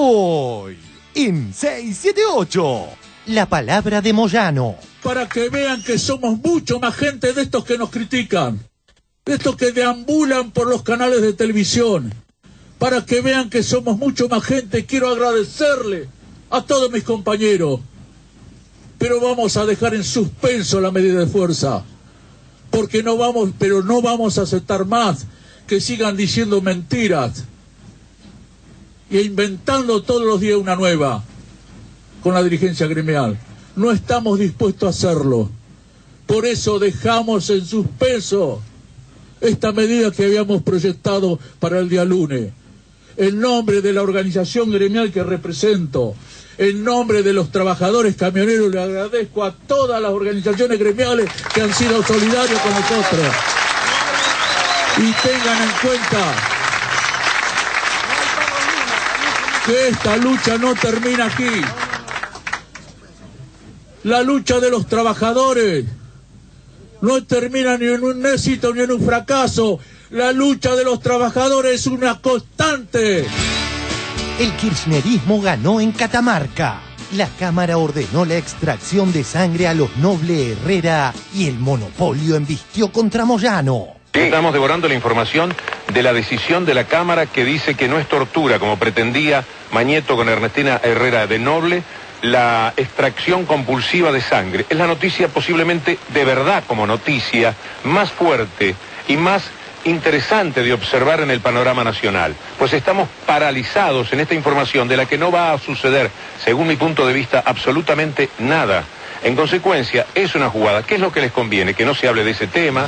Hoy, en 678, la palabra de Moyano. Para que vean que somos mucho más gente de estos que nos critican, de estos que deambulan por los canales de televisión. Para que vean que somos mucho más gente, quiero agradecerle a todos mis compañeros. Pero vamos a dejar en suspenso la medida de fuerza, porque no vamos a aceptar más que sigan diciendo mentiras e inventando todos los días una nueva con la dirigencia gremial. No estamos dispuestos a hacerlo. Por eso dejamos en suspenso esta medida que habíamos proyectado para el día lunes. En nombre de la organización gremial que represento, en nombre de los trabajadores camioneros, le agradezco a todas las organizaciones gremiales que han sido solidarios con nosotros. Y tengan en cuenta que esta lucha no termina aquí. La lucha de los trabajadores no termina ni en un éxito ni en un fracaso. La lucha de los trabajadores es una constante. El kirchnerismo ganó en Catamarca. La Cámara ordenó la extracción de sangre a los Noble Herrera y el monopolio embistió contra Moyano. Estamos devorando la información de la decisión de la Cámara que dice que no es tortura, como pretendía Mañeto con Ernestina Herrera de Noble, la extracción compulsiva de sangre. Es la noticia posiblemente de verdad como noticia más fuerte y más interesante de observar en el panorama nacional, pues estamos paralizados en esta información de la que no va a suceder, según mi punto de vista, absolutamente nada. En consecuencia, es una jugada. ¿Qué es lo que les conviene? Que no se hable de ese tema.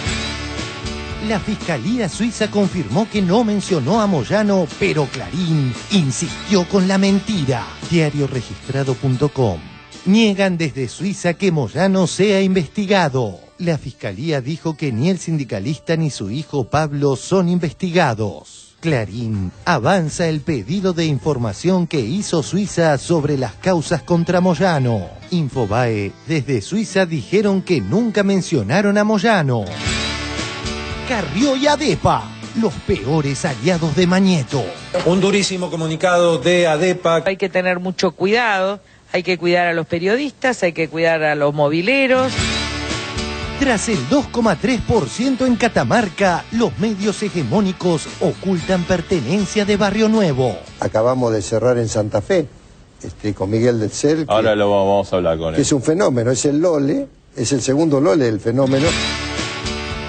La Fiscalía Suiza confirmó que no mencionó a Moyano, pero Clarín insistió con la mentira. Diarioregistrado.com. Niegan desde Suiza que Moyano sea investigado. La Fiscalía dijo que ni el sindicalista ni su hijo Pablo son investigados. Clarín avanza el pedido de información que hizo Suiza sobre las causas contra Moyano. Infobae, desde Suiza dijeron que nunca mencionaron a Moyano. Carrió y ADEPA, los peores aliados de Mañeto. Un durísimo comunicado de ADEPA. Hay que tener mucho cuidado, hay que cuidar a los periodistas, hay que cuidar a los mobileros. Tras el 2,3% en Catamarca, los medios hegemónicos ocultan pertenencia de Barrio Nuevo. Acabamos de cerrar en Santa Fe, con Miguel del Cel. Ahora lo vamos a hablar con él. Es un fenómeno, es el Lole, es el segundo Lole del fenómeno.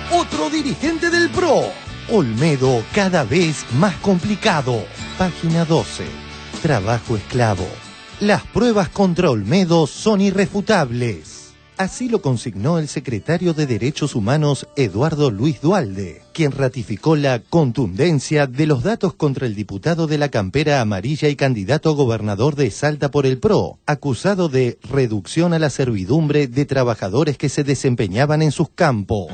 Otro dirigente del PRO, Olmedo cada vez más complicado. Página 12, trabajo esclavo. Las pruebas contra Olmedo son irrefutables. Así lo consignó el secretario de Derechos Humanos Eduardo Luis Duhalde, quien ratificó la contundencia de los datos contra el diputado de la campera amarilla y candidato a gobernador de Salta por el PRO, acusado de reducción a la servidumbre de trabajadores que se desempeñaban en sus campos.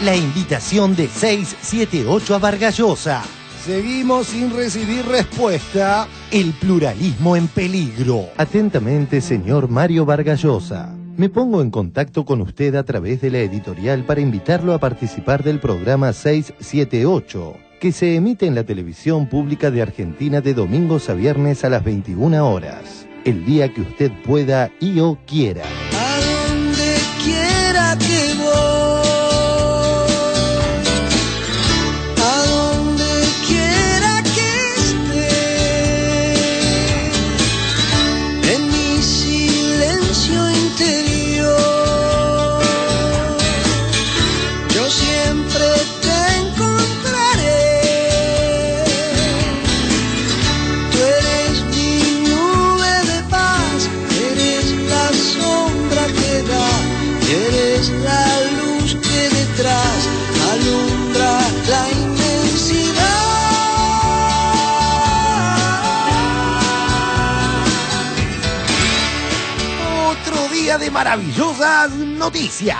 La invitación de 678 a Vargas Llosa. Seguimos sin recibir respuesta. El pluralismo en peligro. Atentamente, señor Mario Vargas Llosa. Me pongo en contacto con usted a través de la editorial para invitarlo a participar del programa 678, que se emite en la televisión pública de Argentina de domingos a viernes a las 21 horas. El día que usted pueda y o quiera. A donde quiera que voy. De maravillosas noticias.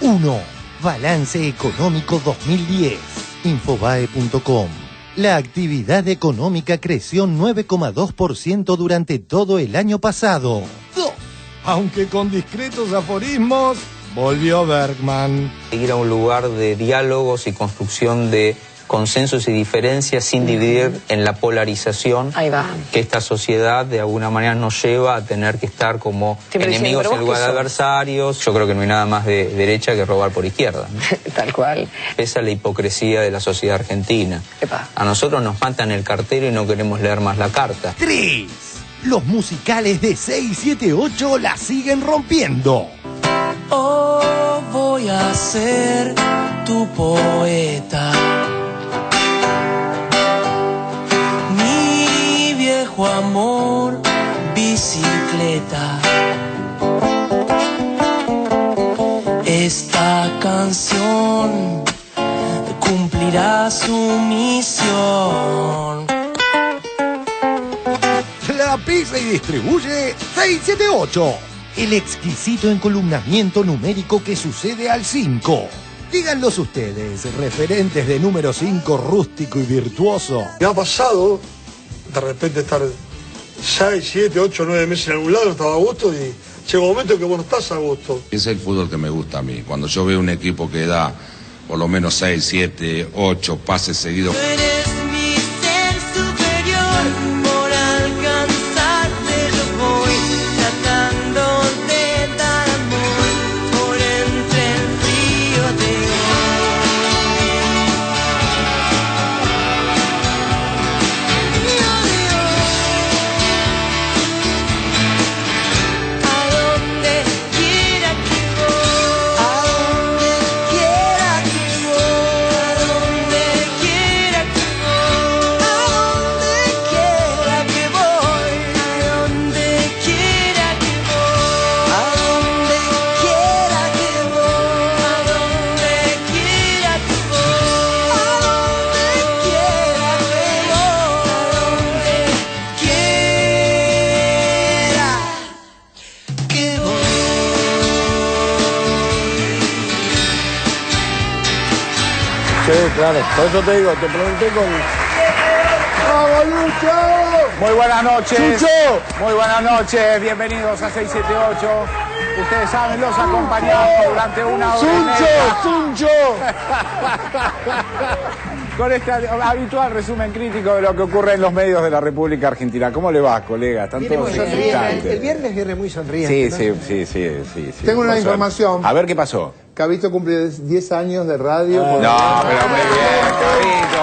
1. Balance económico 2010. Infobae.com. La actividad económica creció 9,2% durante todo el año pasado. 2. Aunque con discretos aforismos, volvió Bergman. Ir a un lugar de diálogos y construcción de consensos y diferencias sin dividir en la polarización. Ahí va. Que esta sociedad de alguna manera nos lleva a tener que estar como enemigos en lugar de adversarios. Yo creo que no hay nada más de derecha que robar por izquierda, ¿no? Tal cual. Esa es la hipocresía de la sociedad argentina. Epa. A nosotros nos matan el cartero y no queremos leer más la carta. 3. Los musicales de 678 la siguen rompiendo. Oh, voy a ser tu poeta. Mi viejo amor, bicicleta. Esta canción cumplirá su misión. La pisa y distribuye 678. El exquisito encolumnamiento numérico que sucede al 5. Díganlos ustedes, referentes de número 5 rústico y virtuoso. Me ha pasado de repente estar 6, 7, 8, 9 meses en algún lado, estaba a gusto y llega un momento que vos no estás a gusto. Es el fútbol que me gusta a mí. Cuando yo veo un equipo que da por lo menos 6, 7, 8 pases seguidos. Sí, claro. Por eso te digo, te pregunté con... ¡Vamos, Lucho! Muy buenas noches. ¡Chucho! Muy buenas noches. Bienvenidos a 678. Ustedes saben, los acompañamos durante una hora y media. ¡Suncho! Con este habitual resumen crítico de lo que ocurre en los medios de la República Argentina. ¿Cómo le va, colega? ¿Están Viene todos muy sonriente. expectantes? El viernes viene muy sonriente. Sí. Tengo una información. A ver qué pasó. Cabito cumple 10 años de radio. No, pero muy bien, Cabito.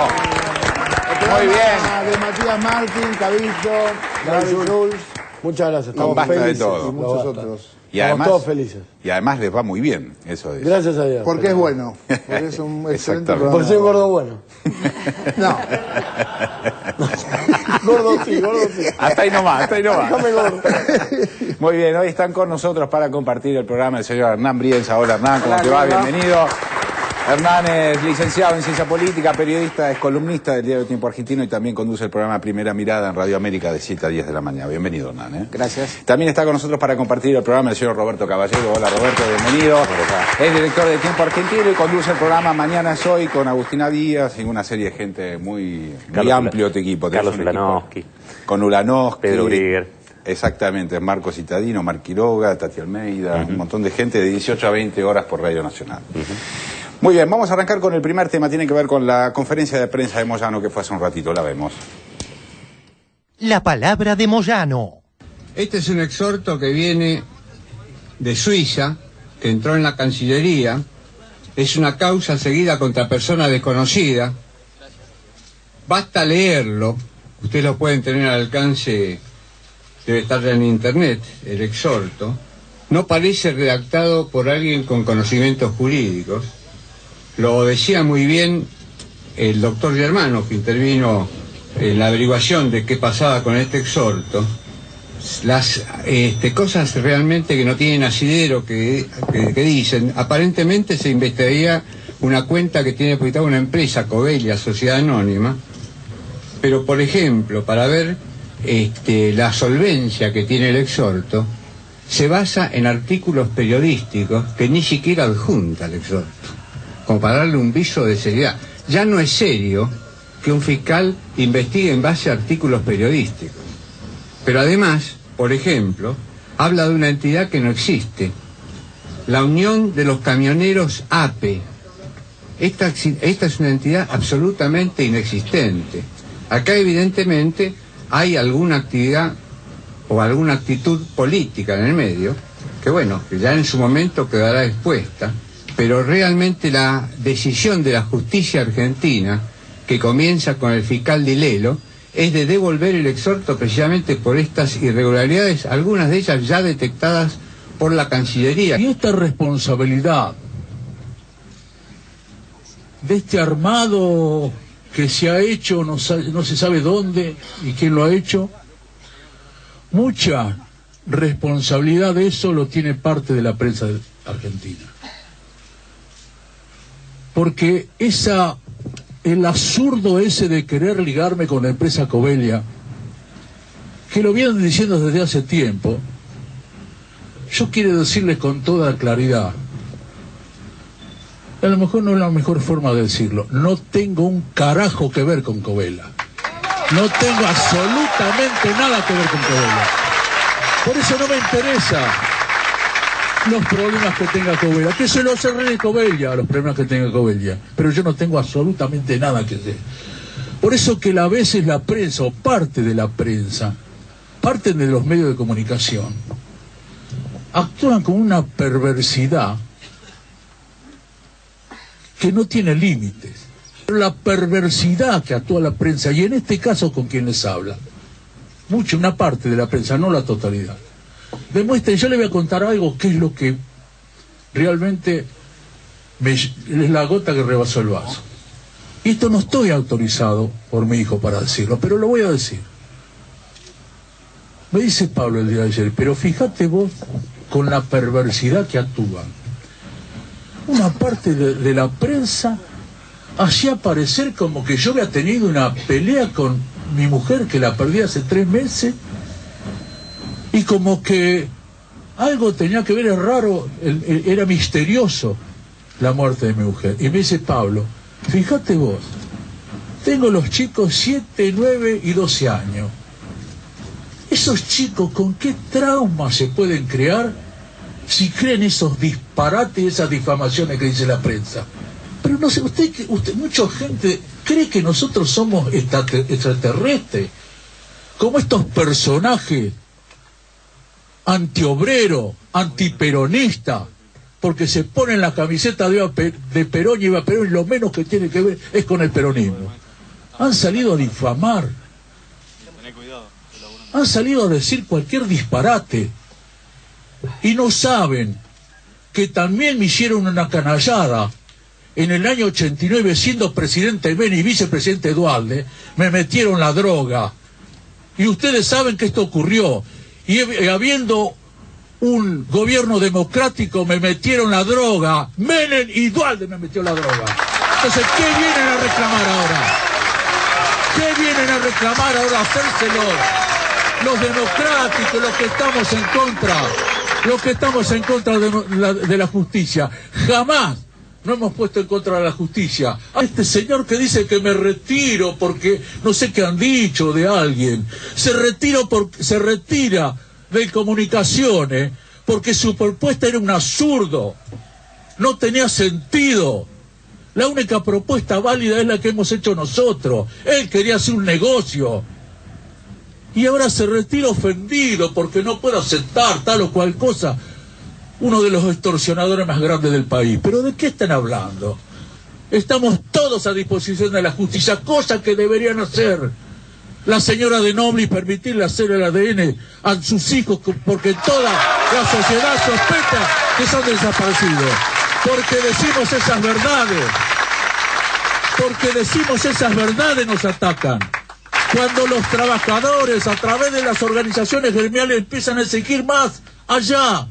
Muy bien. De Matías Martín, Cabito, David Jules. Muchas gracias. Con Estamos basta de felices. todo. Y muchos otros. Y Estamos además, todos felices. Y además les va muy bien, eso es. Gracias a Dios. Porque es bueno. Porque es un excelente programa. Por ser gordo bueno. No. Gordo sí. Hasta ahí nomás. Déjame gordo. Muy bien, hoy están con nosotros para compartir el programa el señor Hernán Brienza. Hola Hernán, ¿cómo te va? Bienvenido. Hernán es licenciado en Ciencia Política, periodista, es columnista del Diario Tiempo Argentino y también conduce el programa Primera Mirada en Radio América de 7 a 10 de la mañana. Bienvenido, Hernán. Gracias. También está con nosotros para compartir el programa el señor Roberto Caballero. Hola Roberto, bienvenido. Es director de Tiempo Argentino y conduce el programa Mañana es Hoy con Agustina Díaz y una serie de gente muy amplio equipo. Carlos Ulanowski. Con Ulanowski. Pedro Brigger. Exactamente, Marco Citadino, Mar Quiroga, Tati Almeida, un montón de gente de 18 a 20 horas por Radio Nacional. Muy bien, vamos a arrancar con el primer tema, tiene que ver con la conferencia de prensa de Moyano que fue hace un ratito, la vemos. La palabra de Moyano. Este es un exhorto que viene de Suiza, que entró en la Cancillería, es una causa seguida contra personas desconocidas, basta leerlo, ustedes lo pueden tener al alcance, debe estar en internet, el exhorto, no parece redactado por alguien con conocimientos jurídicos. Lo decía muy bien el doctor Germano, que intervino en la averiguación de qué pasaba con este exhorto. Las cosas realmente que no tienen asidero que dicen, aparentemente se investigaría una cuenta que tiene depositada una empresa, Covelia, Sociedad Anónima, pero por ejemplo, para ver la solvencia que tiene el exhorto, se basa en artículos periodísticos que ni siquiera adjunta el exhorto, como para darle un viso de seriedad. Ya no es serio que un fiscal investigue en base a artículos periodísticos. Pero además, por ejemplo, habla de una entidad que no existe, la Unión de los Camioneros APE. Esta es una entidad absolutamente inexistente. Acá evidentemente hay alguna actividad o alguna actitud política en el medio, que bueno, que ya en su momento quedará expuesta, pero realmente la decisión de la justicia argentina, que comienza con el fiscal Di Lello, es de devolver el exhorto precisamente por estas irregularidades, algunas de ellas ya detectadas por la Cancillería. Y esta responsabilidad de este armado que se ha hecho, no se sabe dónde y quién lo ha hecho, mucha responsabilidad de eso lo tiene parte de la prensa argentina. Porque el absurdo ese de querer ligarme con la empresa Covelia, que lo vienen diciendo desde hace tiempo, yo quiero decirles con toda claridad, a lo mejor no es la mejor forma de decirlo, no tengo un carajo que ver con Covelia. No tengo absolutamente nada que ver con Covelia. Por eso no me interesa los problemas que tenga Covelia, que se los arregle Covelia, los problemas que tenga Covelia, pero yo no tengo absolutamente nada que hacer. Por eso que a veces la prensa, o parte de la prensa, parte de los medios de comunicación, actúan con una perversidad que no tiene límites. Pero la perversidad que actúa la prensa, y en este caso con quien les habla, una parte de la prensa, no la totalidad, demuestren. Yo les voy a contar algo que es lo que realmente es la gota que rebasó el vaso. Y esto no estoy autorizado por mi hijo para decirlo, pero lo voy a decir. Me dice Pablo el día de ayer, pero fíjate vos con la perversidad que actúan. Una parte de la prensa hacía parecer como que yo había tenido una pelea con mi mujer, que la perdí hace 3 meses, y como que algo tenía que ver, es raro, era misterioso la muerte de mi mujer. Y me dice Pablo, fíjate vos, tengo los chicos 7, 9 y 12 años. Esos chicos, ¿con qué trauma se pueden crear si creen esos disparates, esas difamaciones que dice la prensa? Pero no sé, usted mucha gente cree que nosotros somos extraterrestres, como estos personajes antiobreros, antiperonistas, porque se ponen la camiseta de Perón y Eva Perón, y lo menos que tiene que ver es con el peronismo. Han salido a difamar, han salido a decir cualquier disparate, y no saben que también me hicieron una canallada. En el año 89, siendo presidente Beni y vicepresidente Dualde, me metieron la droga. Y ustedes saben que esto ocurrió. Y habiendo un gobierno democrático, me metieron la droga. Menem y Dualde me metió la droga. Entonces, ¿qué vienen a reclamar ahora? ¿Qué vienen a reclamar ahora? Hacérselo. Los democráticos, los que estamos en contra de la justicia. Jamás no hemos puesto en contra de la justicia. A este señor que dice que me retiro porque no sé qué han dicho de alguien, se retira de comunicaciones porque su propuesta era un absurdo, no tenía sentido. La única propuesta válida es la que hemos hecho nosotros. Él quería hacer un negocio y ahora se retira ofendido porque no puede aceptar tal o cual cosa. Uno de los extorsionadores más grandes del país. ¿Pero de qué están hablando? Estamos todos a disposición de la justicia, cosa que deberían hacer la señora de Nobili, permitirle hacer el ADN a sus hijos, porque toda la sociedad sospecha que son desaparecidos. Porque decimos esas verdades, nos atacan. Cuando los trabajadores, a través de las organizaciones gremiales, empiezan a exigir más allá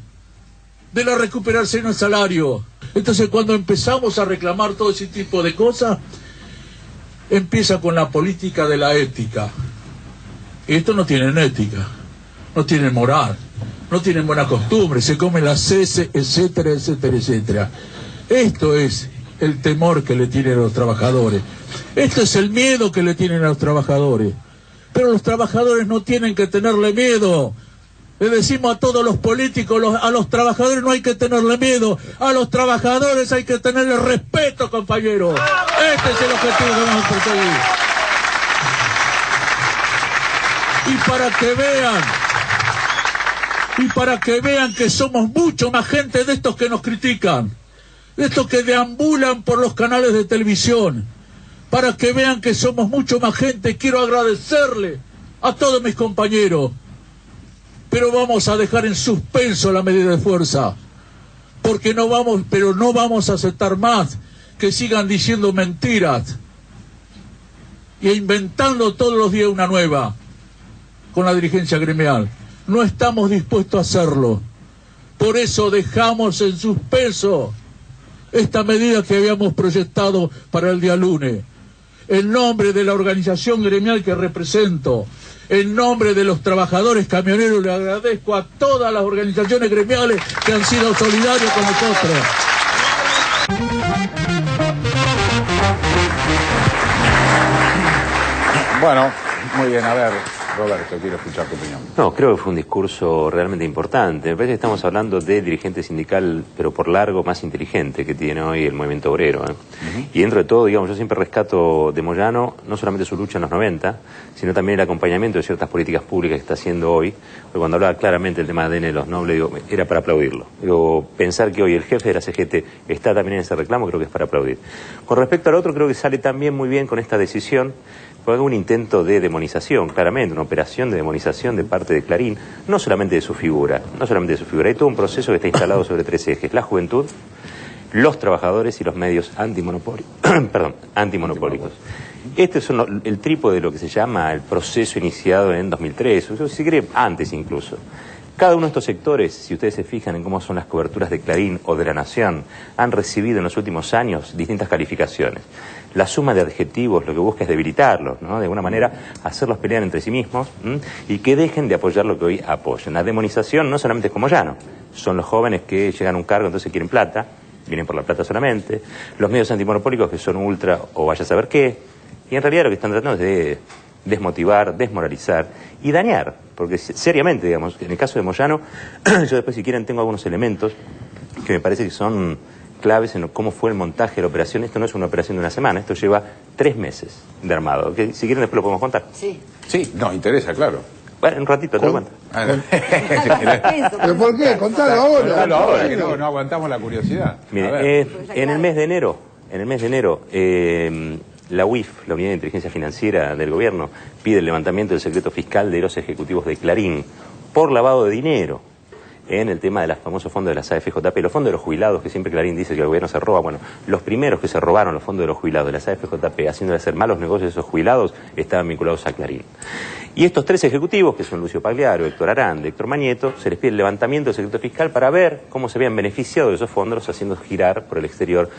de la recuperación del salario. Entonces, cuando empezamos a reclamar todo ese tipo de cosas, empieza con la política de la ética. Y estos no tienen ética, no tienen moral, no tienen buena costumbre, se comen las heces, etcétera, etcétera, etcétera. Esto es el temor que le tienen a los trabajadores. Esto es el miedo que le tienen a los trabajadores. Pero los trabajadores no tienen que tenerle miedo Le decimos a todos los políticos, a los trabajadores no hay que tenerle miedo, a los trabajadores hay que tenerle respeto, compañeros. Este es el objetivo que vamos a perseguir. Y para que vean que somos mucho más gente de estos que nos critican, de estos que deambulan por los canales de televisión, para que vean que somos mucho más gente, quiero agradecerle a todos mis compañeros. Pero vamos a dejar en suspenso la medida de fuerza, porque no vamos a aceptar más que sigan diciendo mentiras y inventando todos los días una nueva con la dirigencia gremial. No estamos dispuestos a hacerlo. Por eso dejamos en suspenso esta medida que habíamos proyectado para el día lunes. En nombre de la organización gremial que represento, en nombre de los trabajadores camioneros, le agradezco a todas las organizaciones gremiales que han sido solidarios con nosotros. Bueno, muy bien, a ver, Roberto, quiero escuchar tu opinión. No, creo que fue un discurso realmente importante. Me parece que estamos hablando de dirigente sindical, pero por largo más inteligente que tiene hoy el movimiento obrero. Y dentro de todo, digamos, yo siempre rescato de Moyano no solamente su lucha en los 90, sino también el acompañamiento de ciertas políticas públicas que está haciendo hoy. Porque cuando hablaba claramente del tema de ADN de los nobles, digo, era para aplaudirlo. Pero pensar que hoy el jefe de la CGT está también en ese reclamo, creo que es para aplaudir. Con respecto al otro, creo que sale también muy bien con esta decisión. Fue un intento de demonización, claramente, una operación de demonización de parte de Clarín, no solamente de su figura, hay todo un proceso que está instalado sobre 3 ejes: la juventud, los trabajadores y los medios antimonopólicos. Este es el trípode de lo que se llama el proceso iniciado en 2003, o si quiere antes incluso. Cada uno de estos sectores, si ustedes se fijan en cómo son las coberturas de Clarín o de La Nación, han recibido en los últimos años distintas calificaciones. La suma de adjetivos lo que busca es debilitarlos, ¿no? De alguna manera hacerlos pelear entre sí mismos, y que dejen de apoyar lo que hoy apoyan. La demonización no solamente es como Moyano, son los jóvenes que llegan a un cargo, entonces quieren plata, vienen por la plata solamente, los medios antimonopólicos que son ultra o vaya a saber qué, y en realidad lo que están tratando es de desmotivar, desmoralizar y dañar, porque seriamente, digamos, en el caso de Moyano, yo después si quieren tengo algunos elementos que me parece que son claves en cómo fue el montaje de la operación. Esto no es una operación de una semana, esto lleva 3 meses de armado. ¿Okay? Si quieren después lo podemos contar. Sí, nos interesa, claro. Bueno, un ratito te lo cuento. ¿Pero por qué? Contalo ahora. Contalo ahora, que no aguantamos la curiosidad. Mire, en el mes de enero, la UIF, la Unidad de Inteligencia Financiera del Gobierno, pide el levantamiento del secreto fiscal de los ejecutivos de Clarín por lavado de dinero en el tema de los famosos fondos de las AFJP, los fondos de los jubilados, que siempre Clarín dice que el gobierno se roba. Bueno, los primeros que se robaron los fondos de los jubilados de las AFJP, haciéndole hacer malos negocios a esos jubilados, estaban vinculados a Clarín. Y estos 3 ejecutivos, que son Lucio Pagliaro, Héctor Aranda, Héctor Mañeto, se les pide el levantamiento del secreto fiscal para ver cómo se habían beneficiado de esos fondos haciendo girar por el exterior,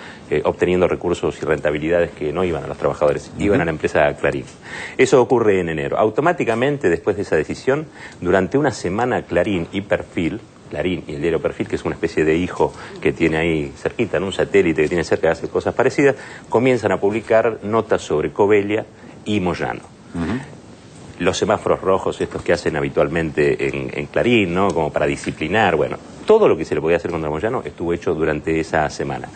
obteniendo recursos y rentabilidades que no iban a los trabajadores, iban a la empresa Clarín. Eso ocurre en enero. Automáticamente, después de esa decisión, durante una semana Clarín y Perfil, Clarín y el diario Perfil, que es una especie de hijo que tiene ahí cerquita, en un satélite que tiene cerca de hacer cosas parecidas, comienzan a publicar notas sobre Covelia y Moyano. Los semáforos rojos, estos que hacen habitualmente en Clarín, ¿no? Como para disciplinar, bueno, todo lo que se le podía hacer contra Moyano estuvo hecho durante esa semana.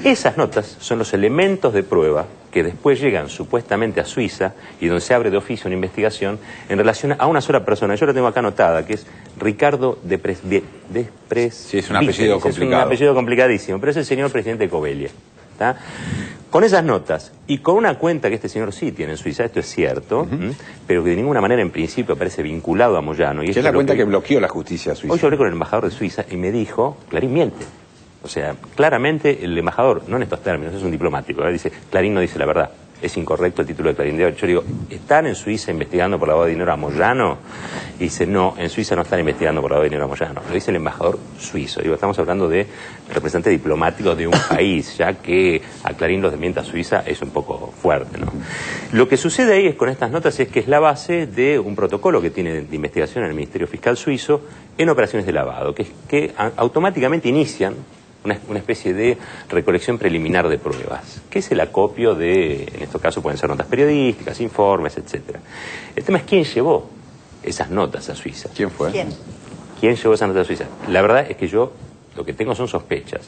Esas notas son los elementos de prueba que después llegan supuestamente a Suiza y donde se abre de oficio una investigación en relación a una sola persona. Yo la tengo acá anotada, que es Ricardo Sí, es un apellido complicado. Es un apellido complicadísimo, pero es el señor presidente de Covelia. ¿Tá? Con esas notas y con una cuenta que este señor sí tiene en Suiza, esto es cierto, pero que de ninguna manera en principio aparece vinculado a Moyano. Y es la cuenta que bloqueó la justicia suiza. Hoy yo hablé con el embajador de Suiza y me dijo, Clarín miente. O sea, claramente el embajador, no en estos términos, es un diplomático, dice, Clarín no dice la verdad. Es incorrecto el título de Clarín de hoy. Yo digo, ¿están en Suiza investigando por lavado de dinero a Moyano? Y dice, no, en Suiza no están investigando por lavado de dinero a Moyano. Lo dice el embajador suizo. Digo, estamos hablando de representante diplomático de un país, ya que a Clarín los desmienta Suiza es un poco fuerte, ¿no? Lo que sucede ahí es con estas notas es que es la base de un protocolo que tiene de investigación en el Ministerio Fiscal suizo en operaciones de lavado, que automáticamente inician una especie de recolección preliminar de pruebas, que es el acopio de, en estos casos pueden ser notas periodísticas, informes, etcétera. El tema es quién llevó esas notas a Suiza. ¿Quién fue? ¿Quién llevó esa nota a Suiza? La verdad es que yo lo que tengo son sospechas.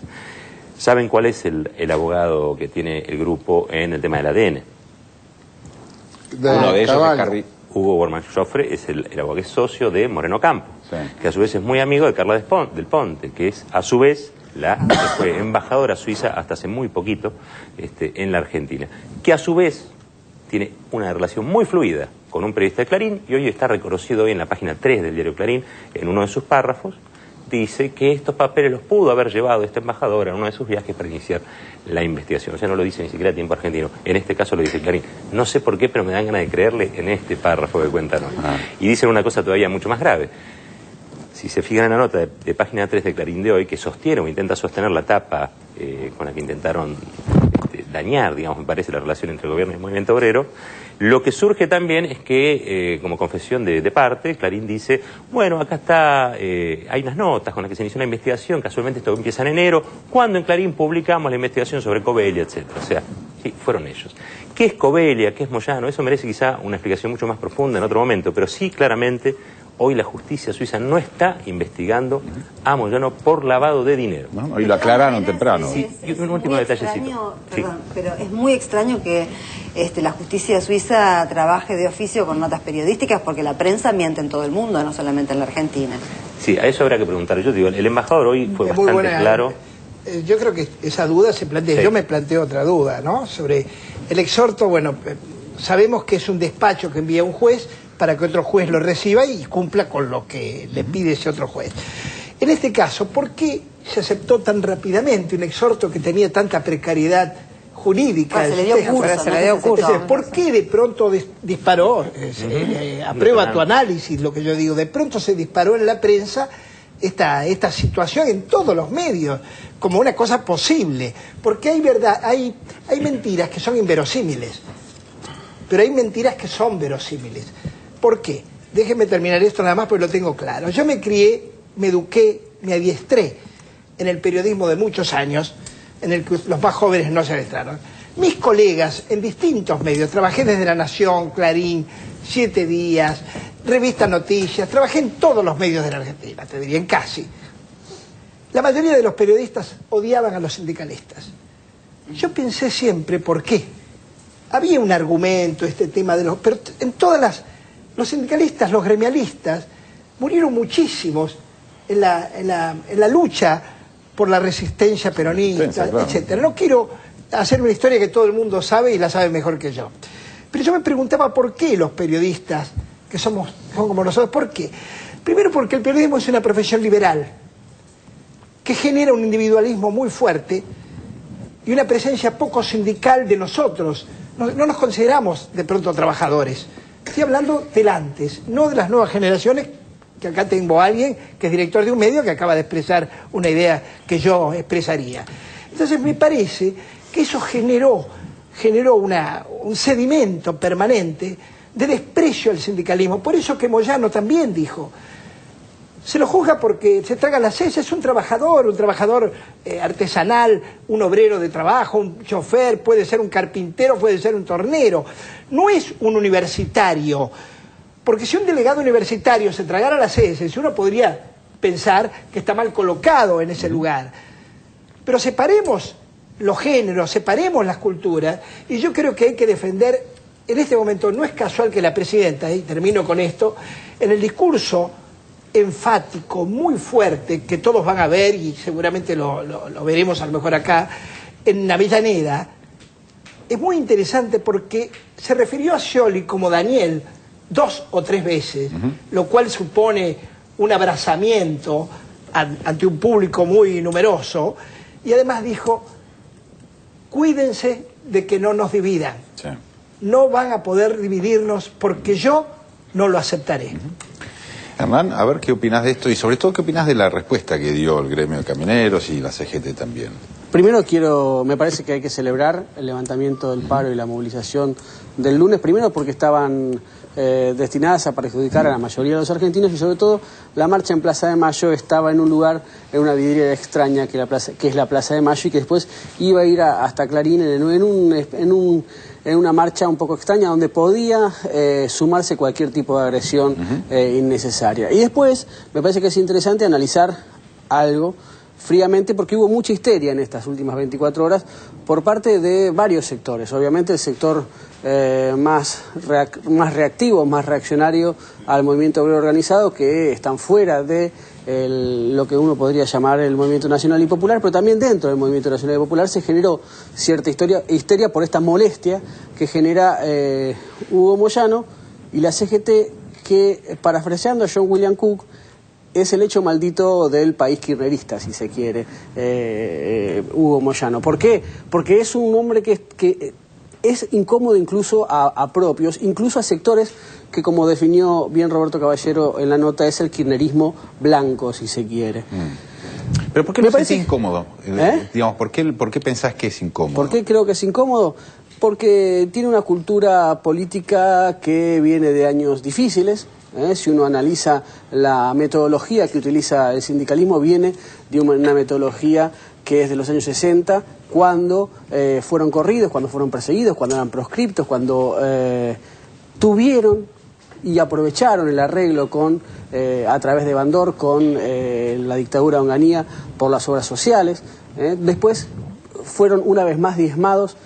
¿Saben cuál es el abogado que tiene el grupo en el tema del ADN? Uno de ellos es Hugo Bormann Joffre, es el abogado que es socio de Moreno Campo, sí, que a su vez es muy amigo de Carla del Ponte, que es a su vez que fue embajadora suiza hasta hace muy poquito en la Argentina, que a su vez tiene una relación muy fluida con un periodista de Clarín, y hoy está reconocido hoy en la página 3 del diario Clarín, en uno de sus párrafos, dice que estos papeles los pudo haber llevado esta embajadora en uno de sus viajes para iniciar la investigación. O sea, no lo dice ni siquiera Tiempo Argentino. En este caso lo dice Clarín. No sé por qué, pero me dan ganas de creerle en este párrafo que cuentan hoy. Y dicen una cosa todavía mucho más grave. Si se fijan en la nota de página 3 de Clarín de hoy, que sostiene o intenta sostener la tapa con la que intentaron dañar, digamos, me parece, la relación entre el gobierno y el movimiento obrero, lo que surge también es que, como confesión de parte, Clarín dice, bueno, acá está, hay unas notas con las que se inició una investigación, casualmente esto empieza en enero, cuando en Clarín publicamos la investigación sobre Covelia, etcétera. O sea, sí, fueron ellos. ¿Qué es Covelia? ¿Qué es Moyano? Eso merece quizá una explicación mucho más profunda en otro momento, pero sí, claramente, hoy la justicia suiza no está investigando a Moyano por lavado de dinero. ¿No? Hoy lo aclararon temprano. Sí, y un último detallecito. Perdón, pero es muy extraño que la justicia suiza trabaje de oficio con notas periodísticas, porque la prensa miente en todo el mundo, no solamente en la Argentina. Sí, a eso habrá que preguntar. Yo digo, el embajador hoy fue bastante claro. Yo creo que esa duda se plantea. Sí. Yo me planteo otra duda, ¿no? Sobre el exhorto. Bueno, sabemos que es un despacho que envía un juez para que otro juez lo reciba y cumpla con lo que le pide ese otro juez. En este caso, ¿por qué se aceptó tan rápidamente un exhorto que tenía tanta precariedad jurídica? Se le dio curso. ¿Por qué de pronto disparó? Aprueba tu análisis, lo que yo digo. De pronto se disparó en la prensa esta situación en todos los medios como una cosa posible. Porque hay mentiras que son inverosímiles, pero hay mentiras que son verosímiles. ¿Por qué? Déjenme terminar esto nada más porque lo tengo claro. Yo me crié, me eduqué, me adiestré en el periodismo de muchos años, en el que los más jóvenes no se adestraron. Mis colegas en distintos medios, trabajé desde La Nación, Clarín, 7 Días, Revista Noticias, trabajé en todos los medios de la Argentina, te diría en casi. La mayoría de los periodistas odiaban a los sindicalistas. Yo pensé siempre, ¿por qué? Había un argumento, este tema de los... Pero en todas los sindicalistas, los gremialistas, murieron muchísimos en la lucha por la resistencia peronista, sí, claro, etcétera. No quiero hacer una historia que todo el mundo sabe y la sabe mejor que yo. Pero yo me preguntaba por qué los periodistas, que son como nosotros, ¿por qué? Primero porque el periodismo es una profesión liberal, que genera un individualismo muy fuerte y una presencia poco sindical de nosotros. No nos consideramos de pronto trabajadores. Estoy hablando del antes, no de las nuevas generaciones, que acá tengo a alguien que es director de un medio que acaba de expresar una idea que yo expresaría. Entonces me parece que eso generó un sedimento permanente de desprecio al sindicalismo. Por eso que Moyano también dijo, se lo juzga porque se traga las heces, es un trabajador artesanal, un obrero de trabajo, un chofer, puede ser un carpintero, puede ser un tornero. No es un universitario, porque si un delegado universitario se tragara las heces, uno podría pensar que está mal colocado en ese lugar. Pero separemos los géneros, separemos las culturas, y yo creo que hay que defender, en este momento no es casual que la presidenta, y termino con esto, en el discurso enfático, muy fuerte, que todos van a ver y seguramente lo veremos a lo mejor acá, en Avellaneda, es muy interesante porque se refirió a Scioli como Daniel 2 o 3 veces, lo cual supone un abrazamiento ante un público muy numeroso, y además dijo, cuídense de que no nos dividan, sí, no van a poder dividirnos porque yo no lo aceptaré. Hernán, a ver qué opinás de esto y sobre todo qué opinás de la respuesta que dio el gremio de camioneros y la CGT también. Primero me parece que hay que celebrar el levantamiento del paro y la movilización del lunes, primero porque estaban destinadas a perjudicar a la mayoría de los argentinos, y sobre todo la marcha en Plaza de Mayo estaba en un lugar, en una vidriera extraña que es la Plaza de Mayo, y que después iba a ir hasta Clarín en una marcha un poco extraña donde podía sumarse cualquier tipo de agresión innecesaria. Y después me parece que es interesante analizar algo fríamente, porque hubo mucha histeria en estas últimas 24 horas por parte de varios sectores. Obviamente el sector más reactivo, más reaccionario al movimiento obrero organizado, que están fuera de lo que uno podría llamar el movimiento nacional y popular, pero también dentro del movimiento nacional y popular se generó cierta histeria por esta molestia que genera Hugo Moyano y la CGT, que, parafraseando a John William Cook, es el hecho maldito del país kirchnerista, si se quiere, Hugo Moyano. ¿Por qué? Porque es un hombre que es incómodo incluso a propios, incluso a sectores que, como definió bien Roberto Caballero en la nota, es el kirchnerismo blanco, si se quiere. ¿Pero por qué me parece incómodo? Digamos, ¿por qué pensás que es incómodo? ¿Por qué creo que es incómodo? Porque tiene una cultura política que viene de años difíciles. Si uno analiza la metodología que utiliza el sindicalismo, viene de una metodología que es de los años 60, cuando fueron corridos, cuando fueron perseguidos, cuando eran proscriptos, cuando tuvieron y aprovecharon el arreglo a través de Bandor con la dictadura de Onganía por las obras sociales. Después fueron una vez más diezmados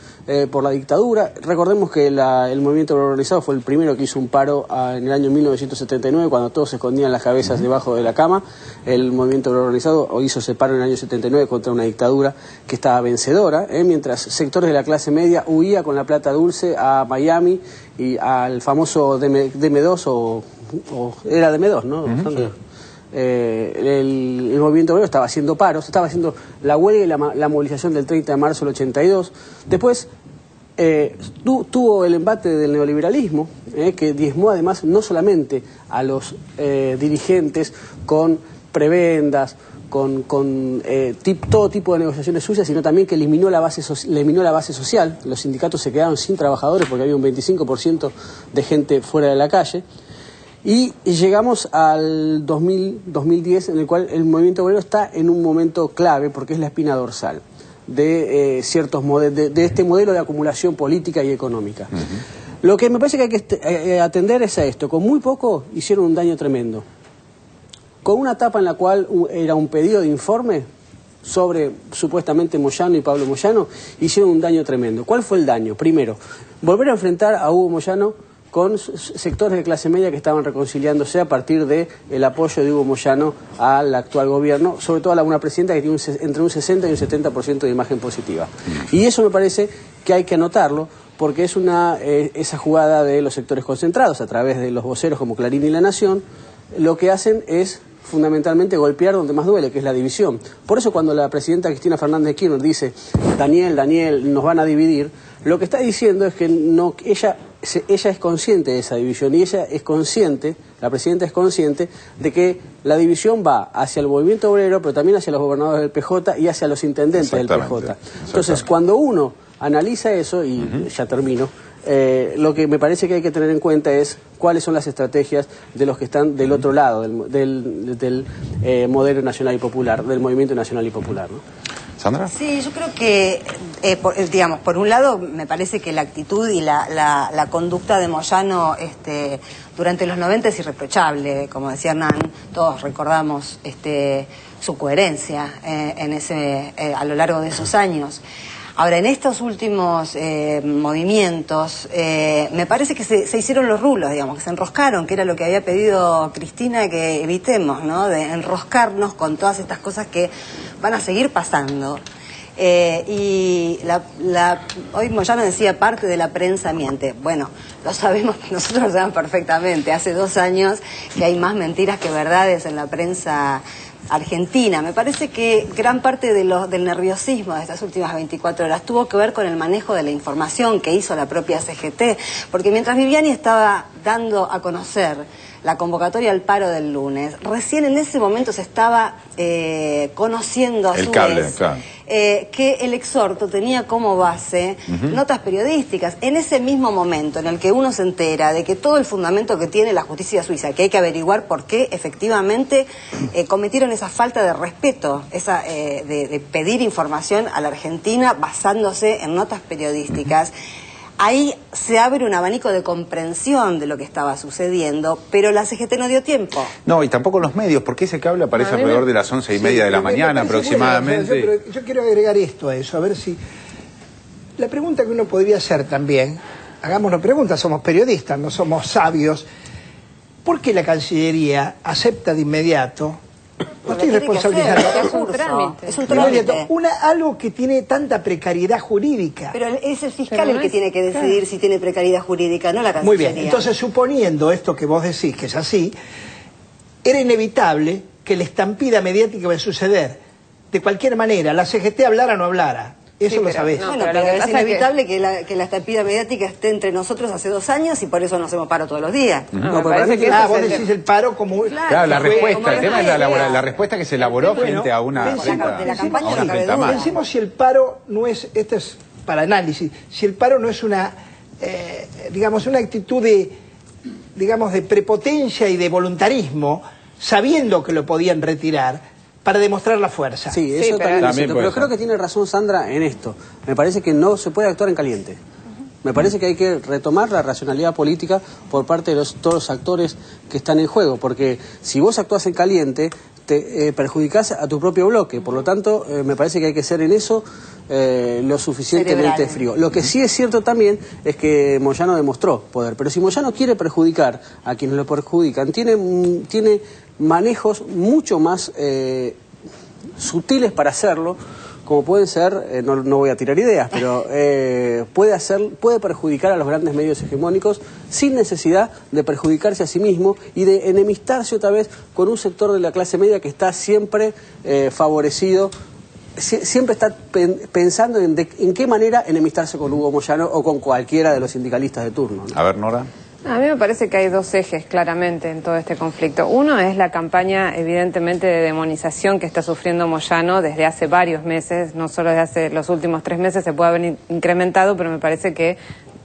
por la dictadura. Recordemos que el movimiento obrero organizado fue el primero que hizo un paro en el año 1979, cuando todos se escondían las cabezas debajo de la cama. El movimiento obrero organizado hizo ese paro en el año 79 contra una dictadura que estaba vencedora, mientras sectores de la clase media huía con la plata dulce a Miami y al famoso DM2, o era DM2, ¿no? El movimiento obrero estaba haciendo paros, estaba haciendo la huelga y la movilización del 30 de marzo del 82. Después tuvo el embate del neoliberalismo, que diezmó además no solamente a los dirigentes con prebendas, con todo tipo de negociaciones sucias, sino también que eliminó la base social. Los sindicatos se quedaron sin trabajadores porque había un 25% de gente fuera de la calle. Y llegamos al 2010, en el cual el movimiento obrero está en un momento clave, porque es la espina dorsal de de este modelo de acumulación política y económica. Lo que me parece que hay que atender es a esto. Con muy poco hicieron un daño tremendo. Con una etapa en la cual era un pedido de informe sobre supuestamente Moyano y Pablo Moyano, hicieron un daño tremendo. ¿Cuál fue el daño? Primero, volver a enfrentar a Hugo Moyano con sectores de clase media que estaban reconciliándose a partir del apoyo de Hugo Moyano al actual gobierno, sobre todo a una presidenta que tiene entre un 60 y un 70% de imagen positiva. Y eso me parece que hay que anotarlo, porque es esa jugada de los sectores concentrados a través de los voceros como Clarín y La Nación. Lo que hacen es fundamentalmente golpear donde más duele, que es la división. Por eso cuando la presidenta Cristina Fernández de Kirchner dice Daniel, nos van a dividir, lo que está diciendo es que ella es consciente de esa división, y la presidenta es consciente de que la división va hacia el movimiento obrero, pero también hacia los gobernadores del PJ y hacia los intendentes del PJ. Entonces, cuando uno analiza eso, y ya termino, lo que me parece que hay que tener en cuenta es cuáles son las estrategias de los que están del otro lado del modelo nacional y popular, del movimiento nacional y popular, ¿no? ¿Sandra? Sí, yo creo que, por un lado, me parece que la actitud y la conducta de Moyano durante los 90 es irreprochable. Como decía Hernán, todos recordamos su coherencia a lo largo de esos años. Ahora, en estos últimos movimientos, me parece que se hicieron los rulos, digamos, que se enroscaron, que era lo que había pedido Cristina que evitemos, ¿no? De enroscarnos con todas estas cosas que van a seguir pasando. Y hoy Moyano decía, parte de la prensa miente. Bueno, lo sabemos, nosotros lo sabemos perfectamente. Hace 2 años que hay más mentiras que verdades en la prensa argentina. Me parece que gran parte del nerviosismo de estas últimas 24 horas tuvo que ver con el manejo de la información que hizo la propia CGT, porque mientras Viviani estaba dando a conocer la convocatoria al paro del lunes, recién en ese momento se estaba conociendo a su vez claro. Que el exhorto tenía como base notas periodísticas. En ese mismo momento en el que uno se entera de que todo el fundamento que tiene la justicia suiza, que hay que averiguar por qué efectivamente cometieron esa falta de respeto, esa de pedir información a la Argentina basándose en notas periodísticas, ahí se abre un abanico de comprensión de lo que estaba sucediendo, pero la CGT no dio tiempo. No, y tampoco los medios, porque ese cable aparece alrededor de las 11:30 de la mañana aproximadamente. Pero yo quiero agregar esto a eso, a ver si... La pregunta que uno podría hacer también, hagámonos preguntas, somos periodistas, no somos sabios, ¿por qué la Cancillería acepta de inmediato? No estoy responsabilizando. Es un trámite. Es un trámite. Algo que tiene tanta precariedad jurídica. Pero es el fiscal el que tiene que decidir si tiene precariedad jurídica, no la Cancillería. Muy bien, entonces suponiendo esto que vos decís que es así, era inevitable que la estampida mediática iba a suceder. De cualquier manera, la CGT hablara o no hablara. Eso lo sabés. No, pero es inevitable que la estampida mediática esté entre nosotros hace 2 años y por eso nos hacemos paro todos los días. No, vos decís el paro como... Claro, la respuesta, el tema es la respuesta que se elaboró frente a una... Pensemos si el paro no es, esto es para análisis, si el paro no es una, digamos, una actitud de prepotencia y de voluntarismo, sabiendo que lo podían retirar, para demostrar la fuerza. Sí, eso también es cierto, pero creo que tiene razón Sandra en esto. Me parece que no se puede actuar en caliente. Me parece que hay que retomar la racionalidad política por parte de todos los actores que están en juego, porque si vos actuás en caliente, te perjudicás a tu propio bloque. Por lo tanto, me parece que hay que ser en eso lo suficientemente frío. Lo que sí es cierto también es que Moyano demostró poder, pero si Moyano quiere perjudicar a quienes lo perjudican, tiene manejos mucho más sutiles para hacerlo, como pueden ser, no voy a tirar ideas, pero puede perjudicar a los grandes medios hegemónicos sin necesidad de perjudicarse a sí mismo y de enemistarse otra vez con un sector de la clase media que está siempre favorecido, siempre está pensando en qué manera enemistarse con Hugo Moyano o con cualquiera de los sindicalistas de turno, ¿no? A ver, Nora. A mí me parece que hay 2 ejes claramente en todo este conflicto. Uno es la campaña evidentemente de demonización que está sufriendo Moyano desde hace varios meses, no solo desde hace los últimos 3 meses, se puede haber incrementado, pero me parece que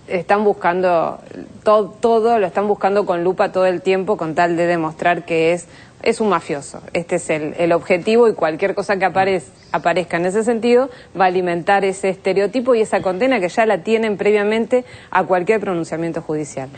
están buscando todo lo están buscando con lupa todo el tiempo con tal de demostrar que es un mafioso. Este es el objetivo y cualquier cosa que aparezca en ese sentido va a alimentar ese estereotipo y esa condena que ya la tienen previamente a cualquier pronunciamiento judicial.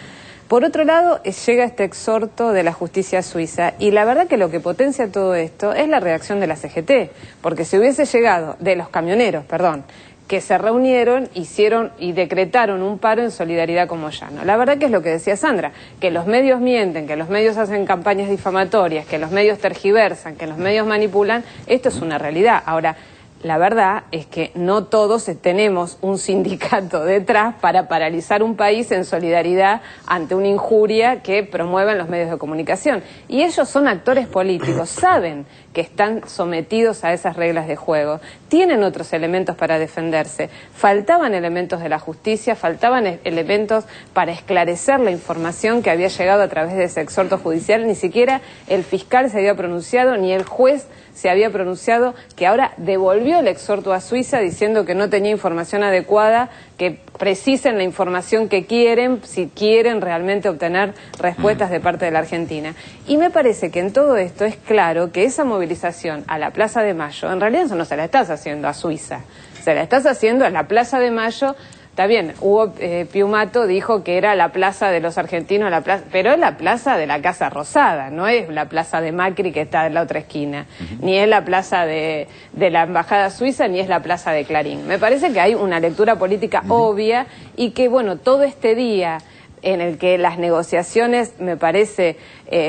Por otro lado, llega este exhorto de la justicia suiza y la verdad que lo que potencia todo esto es la reacción de la CGT, porque si hubiese llegado, de los camioneros, perdón, que se reunieron, hicieron y decretaron un paro en solidaridad con Moyano. La verdad que es lo que decía Sandra, que los medios mienten, que los medios hacen campañas difamatorias, que los medios tergiversan, que los medios manipulan, esto es una realidad. Ahora, la verdad es que no todos tenemos un sindicato detrás para paralizar un país en solidaridad ante una injuria que promueven los medios de comunicación. Y ellos son actores políticos, saben que están sometidos a esas reglas de juego, tienen otros elementos para defenderse. Faltaban elementos de la justicia, faltaban elementos para esclarecer la información que había llegado a través de ese exhorto judicial. Ni siquiera el fiscal se había pronunciado, ni el juez se había pronunciado, que ahora devolvió el exhorto a Suiza diciendo que no tenía información adecuada, que precisen la información que quieren, si quieren realmente obtener respuestas de parte de la Argentina. Y me parece que en todo esto es claro que esa movilización a la Plaza de Mayo, en realidad eso no se la estás haciendo a Suiza, se la estás haciendo a la Plaza de Mayo. Está bien, Hugo Piumato dijo que era la plaza de los argentinos, pero es la plaza de la Casa Rosada, no es la plaza de Macri que está en la otra esquina, ni es la plaza de la Embajada Suiza, ni es la plaza de Clarín. Me parece que hay una lectura política obvia y que, bueno, todo este día en el que las negociaciones, me parece,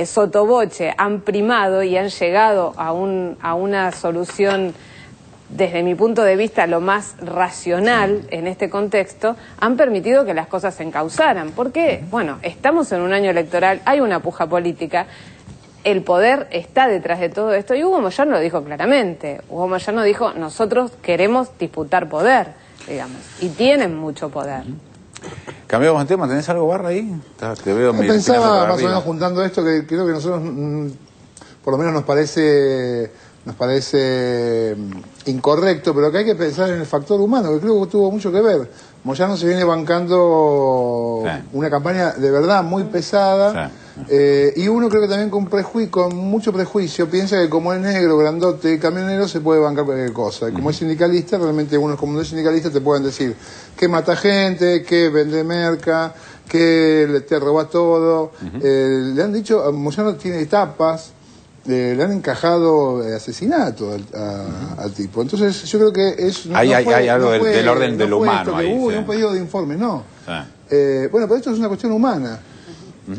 sotoboche, han primado y han llegado a una solución, desde mi punto de vista, lo más racional en este contexto, han permitido que las cosas se encauzaran. ¿Por qué? Bueno, estamos en un año electoral, hay una puja política, el poder está detrás de todo esto, y Hugo Moyano lo dijo claramente. Hugo Moyano dijo, nosotros queremos disputar poder, digamos, y tienen mucho poder. Cambiamos de tema, ¿tenés algo, Barra, ahí? Te veo Yo pensaba más o menos juntando esto, que creo que nosotros, por lo menos nos parece incorrecto, pero que hay que pensar en el factor humano, que creo que tuvo mucho que ver. Moyano se viene bancando una campaña de verdad muy pesada, y uno creo que también con mucho prejuicio piensa que como es negro, grandote, camionero, se puede bancar cualquier cosa. Y como es sindicalista, realmente uno como no es sindicalista te pueden decir que mata gente, que vende merca, que te roba todo. Le han dicho, Moyano tiene etapas, le han encajado asesinato al tipo. Entonces yo creo que es... Hay algo del orden de lo humano ahí. Hubo un pedido de informe, no. Bueno, pero esto es una cuestión humana.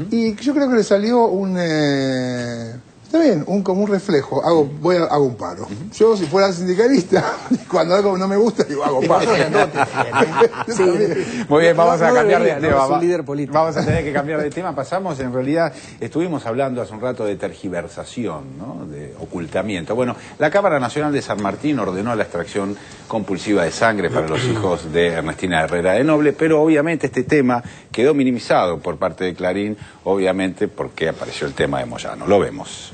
Y yo creo que le salió está bien, como un reflejo. Hago un paro. Yo, si fuera sindicalista, cuando algo no me gusta, digo, hago paro. Muy bien, vamos a cambiar de tema. Vamos a tener que cambiar de tema. Pasamos, en realidad, estuvimos hablando hace un rato de tergiversación, ¿no? De ocultamiento. Bueno, la Cámara Nacional de San Martín ordenó la extracción compulsiva de sangre para los hijos de Ernestina Herrera de Noble, pero obviamente este tema quedó minimizado por parte de Clarín, obviamente porque apareció el tema de Moyano. Lo vemos.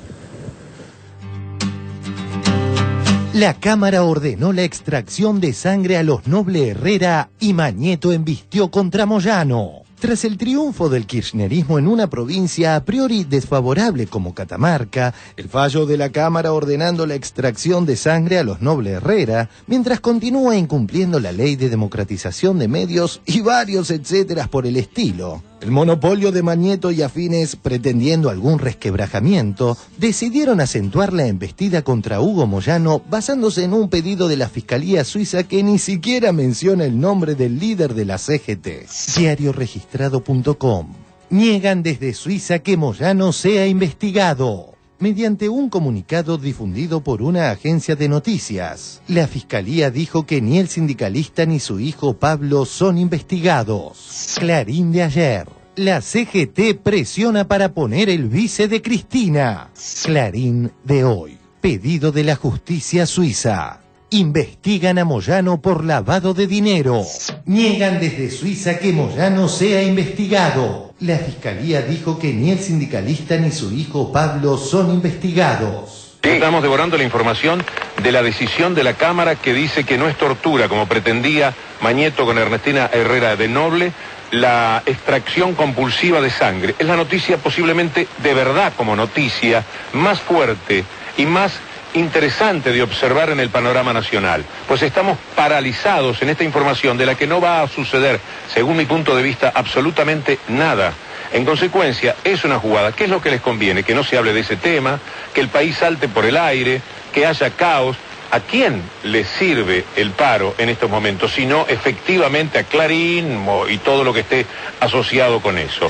La Cámara ordenó la extracción de sangre a los Noble Herrera y Mañeto embistió contra Moyano. Tras el triunfo del kirchnerismo en una provincia a priori desfavorable como Catamarca, el fallo de la Cámara ordenando la extracción de sangre a los Noble Herrera, mientras continúa incumpliendo la ley de democratización de medios y varios etcéteras por el estilo. El monopolio de Mañeto y afines, pretendiendo algún resquebrajamiento, decidieron acentuar la embestida contra Hugo Moyano basándose en un pedido de la Fiscalía Suiza que ni siquiera menciona el nombre del líder de la CGT. Diarioregistrado.com. Niegan desde Suiza que Moyano sea investigado. Mediante un comunicado difundido por una agencia de noticias, la Fiscalía dijo que ni el sindicalista ni su hijo Pablo son investigados. Clarín de ayer. La CGT presiona para poner el vice de Cristina. Clarín de hoy. Pedido de la justicia suiza. Investigan a Moyano por lavado de dinero. Niegan desde Suiza que Moyano sea investigado. La Fiscalía dijo que ni el sindicalista ni su hijo Pablo son investigados. Estamos devorando la información de la decisión de la Cámara que dice que no es tortura, como pretendía Mañeto con Ernestina Herrera de Noble, la extracción compulsiva de sangre. Es la noticia posiblemente de verdad como noticia más fuerte y más interesante de observar en el panorama nacional, pues estamos paralizados en esta información de la que no va a suceder, según mi punto de vista, absolutamente nada. En consecuencia, es una jugada. ¿Qué es lo que les conviene? Que no se hable de ese tema, que el país salte por el aire, que haya caos. ¿A quién le sirve el paro en estos momentos? Sino efectivamente a Clarín y todo lo que esté asociado con eso.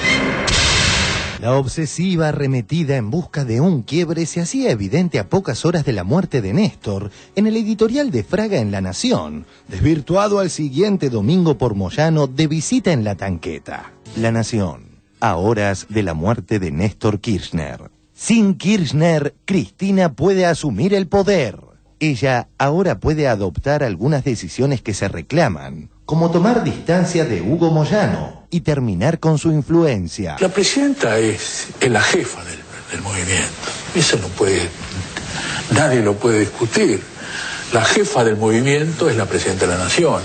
La obsesiva arremetida en busca de un quiebre se hacía evidente a pocas horas de la muerte de Néstor en el editorial de Fraga en La Nación, desvirtuado al siguiente domingo por Moyano de visita en La Tanqueta. La Nación, a horas de la muerte de Néstor Kirchner. Sin Kirchner, Cristina puede asumir el poder. Ella ahora puede adoptar algunas decisiones que se reclaman, como tomar distancia de Hugo Moyano y terminar con su influencia. La presidenta es la jefa del movimiento. Eso nadie lo puede discutir. La jefa del movimiento es la presidenta de la Nación,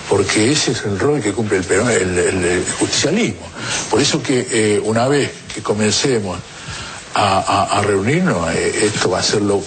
porque ese es el rol que cumple el justicialismo. Por eso que una vez que comencemos a reunirnos, esto va a ser lo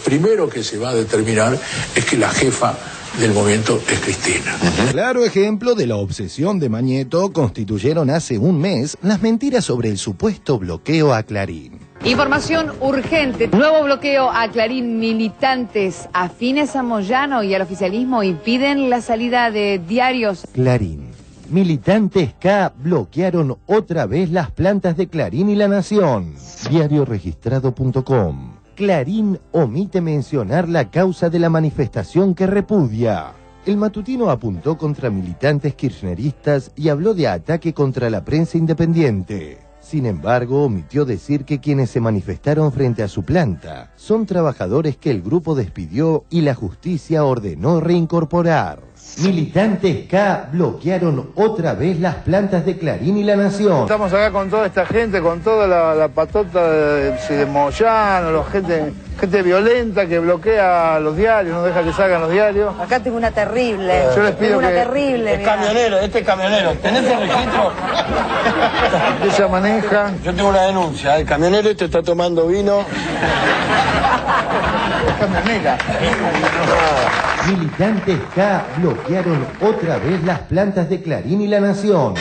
primero que se va a determinar, es que la jefa del movimiento es Cristina. Claro ejemplo de la obsesión de Mañeto constituyeron hace un mes las mentiras sobre el supuesto bloqueo a Clarín. Información urgente. Nuevo bloqueo a Clarín. Militantes afines a Moyano y al oficialismo impiden la salida de diarios. Clarín. Militantes K bloquearon otra vez las plantas de Clarín y La Nación. Diarioregistrado.com. Clarín omite mencionar la causa de la manifestación que repudia. El matutino apuntó contra militantes kirchneristas y habló de ataque contra la prensa independiente. Sin embargo, omitió decir que quienes se manifestaron frente a su planta son trabajadores que el grupo despidió y la justicia ordenó reincorporar. Militantes K bloquearon otra vez las plantas de Clarín y La Nación. Estamos acá con toda esta gente, con toda la patota de Moyano, gente violenta que bloquea los diarios, no deja que salgan los diarios. Acá tengo una terrible. Yo les pido Es camionero, este es camionero. ¿Tenés el registro? Ella maneja. Yo tengo una denuncia. El camionero este está tomando vino. Es camionera. Militantes K bloquearon otra vez las plantas de Clarín y La Nación.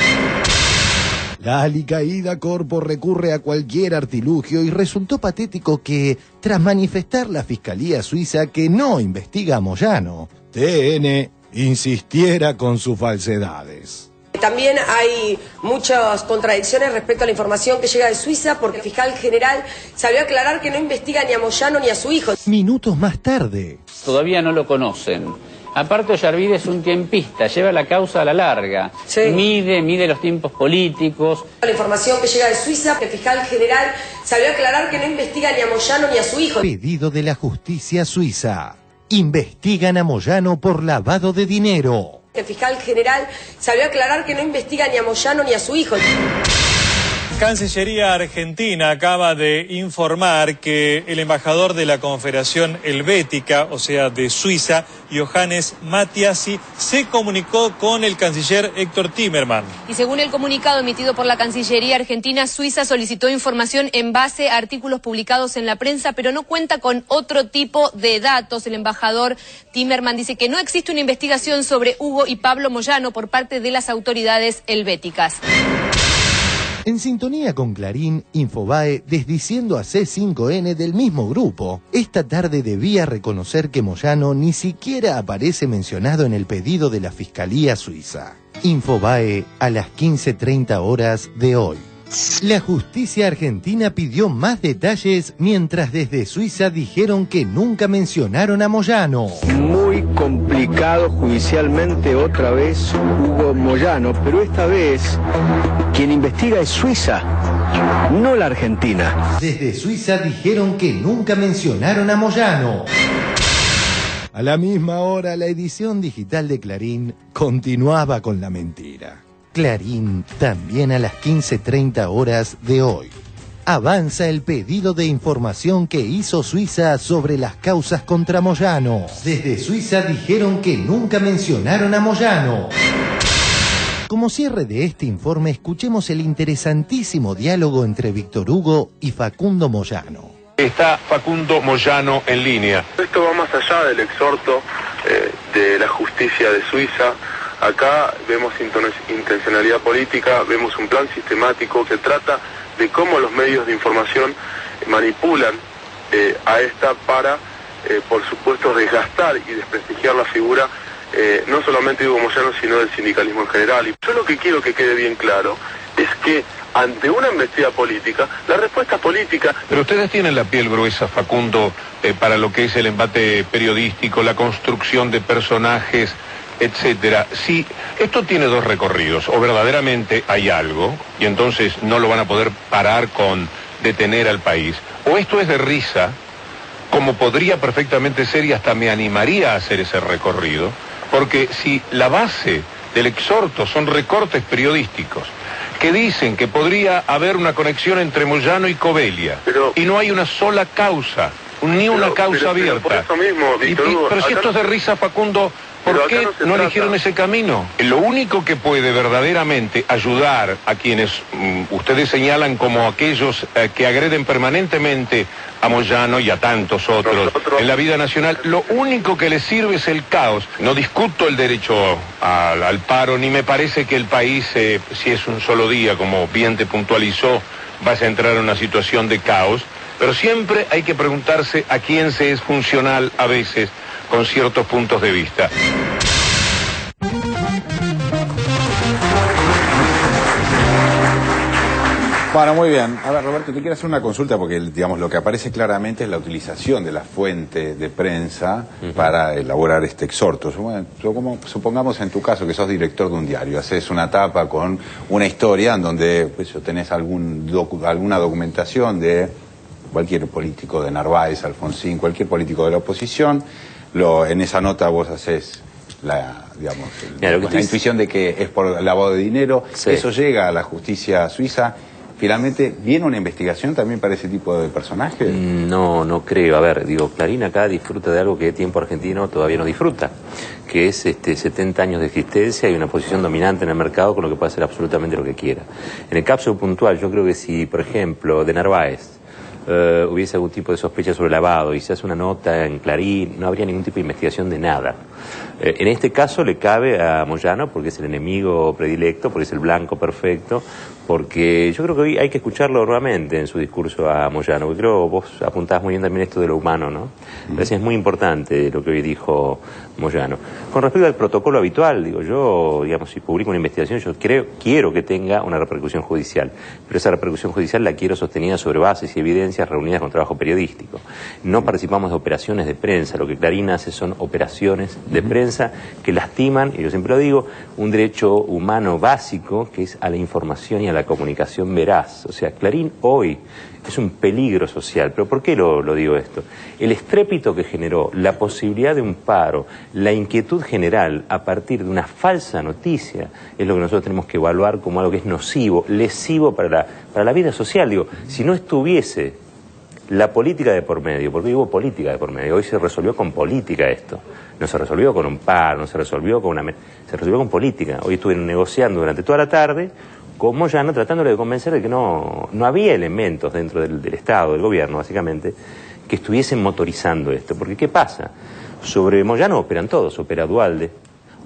La alicaída Corpo recurre a cualquier artilugio y resultó patético que, tras manifestar la Fiscalía Suiza que no investiga a Moyano, TN insistiera con sus falsedades. También hay muchas contradicciones respecto a la información que llega de Suiza, porque el fiscal general salió a aclarar que no investiga ni a Moyano ni a su hijo. Minutos más tarde. Todavía no lo conocen. Aparte, Ollarvide es un tiempista, lleva la causa a la larga. Sí. Mide los tiempos políticos. La información que llega de Suiza, el fiscal general salió a aclarar que no investiga ni a Moyano ni a su hijo. Pedido de la justicia suiza. Investigan a Moyano por lavado de dinero. El fiscal general salió a aclarar que no investiga ni a Moyano ni a su hijo. Cancillería Argentina acaba de informar que el embajador de la Confederación Helvética, o sea de Suiza, Johannes Mathiasi, se comunicó con el canciller Héctor Timerman. Y según el comunicado emitido por la Cancillería Argentina, Suiza solicitó información en base a artículos publicados en la prensa, pero no cuenta con otro tipo de datos. El embajador Timerman dice que no existe una investigación sobre Hugo y Pablo Moyano por parte de las autoridades helvéticas. En sintonía con Clarín, Infobae, desdiciendo a C5N del mismo grupo, esta tarde debía reconocer que Moyano ni siquiera aparece mencionado en el pedido de la Fiscalía Suiza. Infobae a las 15:30 horas de hoy. La justicia argentina pidió más detalles mientras desde Suiza dijeron que nunca mencionaron a Moyano. Muy complicado judicialmente otra vez Hugo Moyano, pero esta vez quien investiga es Suiza, no la Argentina. Desde Suiza dijeron que nunca mencionaron a Moyano. A la misma hora, la edición digital de Clarín continuaba con la mentira. Clarín, también a las 15:30 horas de hoy. Avanza el pedido de información que hizo Suiza sobre las causas contra Moyano. Desde Suiza dijeron que nunca mencionaron a Moyano. Como cierre de este informe, escuchemos el interesantísimo diálogo entre Víctor Hugo y Facundo Moyano. Está Facundo Moyano en línea. Esto va más allá del exhorto de la justicia de Suiza. Acá vemos intencionalidad política, vemos un plan sistemático que trata de cómo los medios de información manipulan a esta para, por supuesto, desgastar y desprestigiar la figura no solamente de Hugo Moyano, sino del sindicalismo en general. Y yo lo que quiero que quede bien claro es que ante una embestida política, la respuesta política... Pero ustedes tienen la piel gruesa, Facundo, para lo que es el embate periodístico, la construcción de personajes, etcétera. Si esto tiene dos recorridos, o verdaderamente hay algo, y entonces no lo van a poder parar con detener al país, o esto es de risa, como podría perfectamente ser, y hasta me animaría a hacer ese recorrido, porque si la base del exhorto son recortes periodísticos, que dicen que podría haber una conexión entre Moyano y Covelia, y no hay una sola causa, ni una causa abierta. Por eso mismo, Víctor Hugo, pero si esto es de risa, Facundo, ¿por qué no eligieron ese camino? Lo único que puede verdaderamente ayudar a quienes ustedes señalan como aquellos que agreden permanentemente a Moyano y a tantos otros en la vida nacional, lo único que les sirve es el caos. No discuto el derecho al paro, ni me parece que el país, si es un solo día, como bien te puntualizó, vaya a entrar en una situación de caos, pero siempre hay que preguntarse a quién se es funcional a veces con ciertos puntos de vista. Bueno, muy bien. A ver, Roberto, te quiero hacer una consulta porque, digamos, lo que aparece claramente es la utilización de la fuente de prensa para elaborar este exhorto. Bueno, supongamos en tu caso que sos director de un diario, haces una tapa con una historia en donde pues, tenés alguna documentación de cualquier político de Narváez, Alfonsín, cualquier político de la oposición. En esa nota vos haces digamos, Mira, la intuición de que es por lavado de dinero, eso llega a la justicia suiza. Finalmente, ¿viene una investigación también para ese tipo de personajes? No, no creo. A ver, digo, Clarín acá disfruta de algo que Tiempo Argentino todavía no disfruta, que es 70 años de existencia y una posición dominante en el mercado con lo que puede hacer absolutamente lo que quiera. En el caso puntual, yo creo que si, por ejemplo, de Narváez hubiese algún tipo de sospecha sobre lavado y se hace una nota en Clarín, no habría ningún tipo de investigación de nada. En este caso le cabe a Moyano porque es el enemigo predilecto, porque es el blanco perfecto, porque yo creo que hoy hay que escucharlo nuevamente en su discurso a Moyano, porque creo que vos apuntabas muy bien también esto de lo humano, ¿no? Parece es muy importante lo que hoy dijo Moyano. Con respecto al protocolo habitual, digo yo, digamos, si publico una investigación, yo quiero que tenga una repercusión judicial, pero esa repercusión judicial la quiero sostenida sobre bases y evidencias reunidas con trabajo periodístico. No participamos de operaciones de prensa, lo que Clarín hace son operaciones de prensa que lastiman, y yo siempre lo digo, un derecho humano básico que es a la información y a la comunicación veraz. O sea, Clarín hoy es un peligro social. ¿Pero por qué lo digo esto? El estrépito que generó, la posibilidad de un paro, la inquietud general a partir de una falsa noticia, es lo que nosotros tenemos que evaluar como algo que es nocivo, lesivo para la vida social. Digo, si no estuviese la política de por medio, porque hubo política de por medio, hoy se resolvió con política esto, no se resolvió con un paro, no se resolvió con se resolvió con política. Hoy estuvieron negociando durante toda la tarde con Moyano, tratándole de convencer de que no había elementos dentro del Estado, del gobierno básicamente, que estuviesen motorizando esto. Porque ¿qué pasa? Sobre Moyano operan todos, opera Duhalde,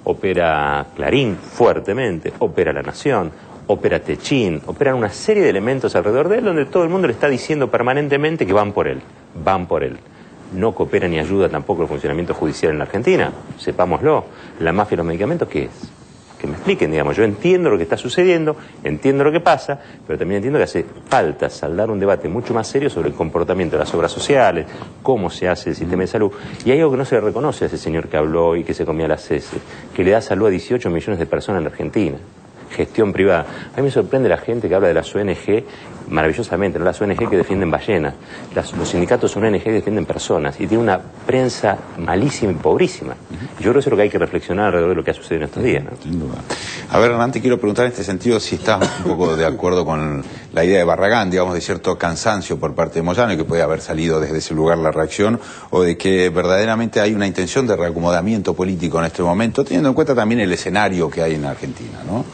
opera Clarín fuertemente, opera La Nación, opera Techín, operan una serie de elementos alrededor de él donde todo el mundo le está diciendo permanentemente que van por él. No coopera ni ayuda tampoco el funcionamiento judicial en la Argentina, sepámoslo. La mafia de los medicamentos, ¿qué es? Que me expliquen, digamos, yo entiendo lo que está sucediendo, entiendo lo que pasa, pero también entiendo que hace falta saldar un debate mucho más serio sobre el comportamiento de las obras sociales, cómo se hace el sistema de salud. Y hay algo que no se le reconoce a ese señor que habló y que se comía las heces, que le da salud a 18 millones de personas en la Argentina. Gestión privada. A mí me sorprende la gente que habla de las ONG maravillosamente, no las ONG que defienden ballenas. Los sindicatos son ONG que defienden personas y tiene una prensa malísima y pobrísima. Yo creo que eso es lo que hay que reflexionar alrededor de lo que ha sucedido en estos días, ¿no? Sin duda. A ver, Hernán, te quiero preguntar en este sentido si estás un poco de acuerdo con la idea de Barragán, digamos, de cierto cansancio por parte de Moyano y que puede haber salido desde ese lugar la reacción, o de que verdaderamente hay una intención de reacomodamiento político en este momento, teniendo en cuenta también el escenario que hay en Argentina, ¿no?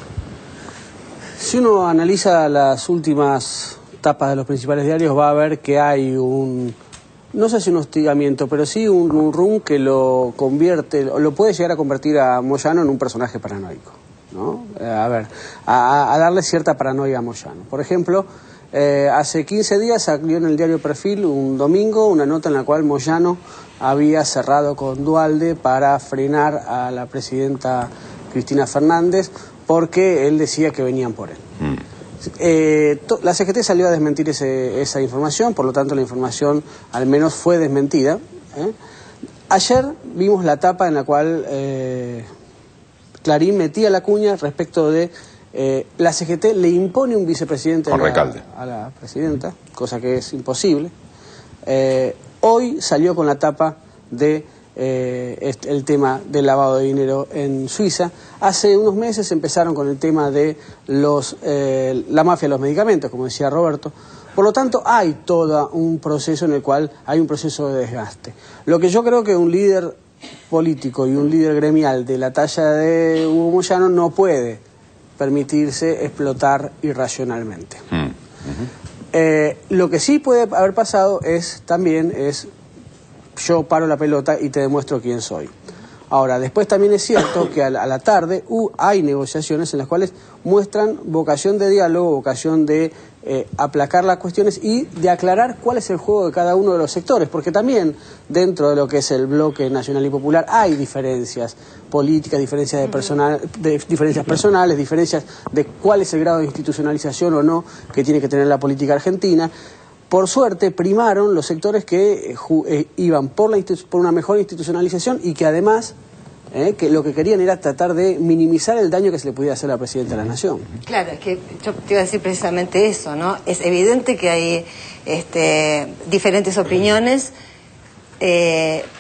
Si uno analiza las últimas tapas de los principales diarios, va a ver que hay no sé si un hostigamiento, pero sí un rum que lo puede llegar a convertir a Moyano en un personaje paranoico, ¿no? A darle cierta paranoia a Moyano. Por ejemplo, hace 15 días salió en el diario Perfil un domingo una nota en la cual Moyano había cerrado con Duhalde para frenar a la presidenta Cristina Fernández, porque él decía que venían por él. La CGT salió a desmentir esa información, por lo tanto la información al menos fue desmentida. Ayer vimos la tapa en la cual Clarín metía la cuña respecto de la CGT le impone un vicepresidente a la presidenta, cosa que es imposible. Hoy salió con la tapa de el tema del lavado de dinero en Suiza. Hace unos meses empezaron con el tema de la mafia de los medicamentos, como decía Roberto. Por lo tanto, hay todo un proceso en el cual hay un proceso de desgaste. Lo que yo creo que un líder político y un líder gremial de la talla de Hugo Moyano no puede permitirse explotar irracionalmente. Lo que sí puede haber pasado también es yo paro la pelota y te demuestro quién soy. Ahora, después también es cierto que a la tarde hay negociaciones en las cuales muestran vocación de diálogo, vocación de aplacar las cuestiones y de aclarar cuál es el juego de cada uno de los sectores, porque también dentro de lo que es el bloque nacional y popular hay diferencias políticas, diferencias personales, diferencias de cuál es el grado de institucionalización o no que tiene que tener la política argentina. Por suerte primaron los sectores que iban por una mejor institucionalización y que además que lo que querían era tratar de minimizar el daño que se le pudiera hacer a la Presidenta de la Nación. Claro, es que yo te iba a decir precisamente eso, ¿no? Es evidente que hay diferentes opiniones,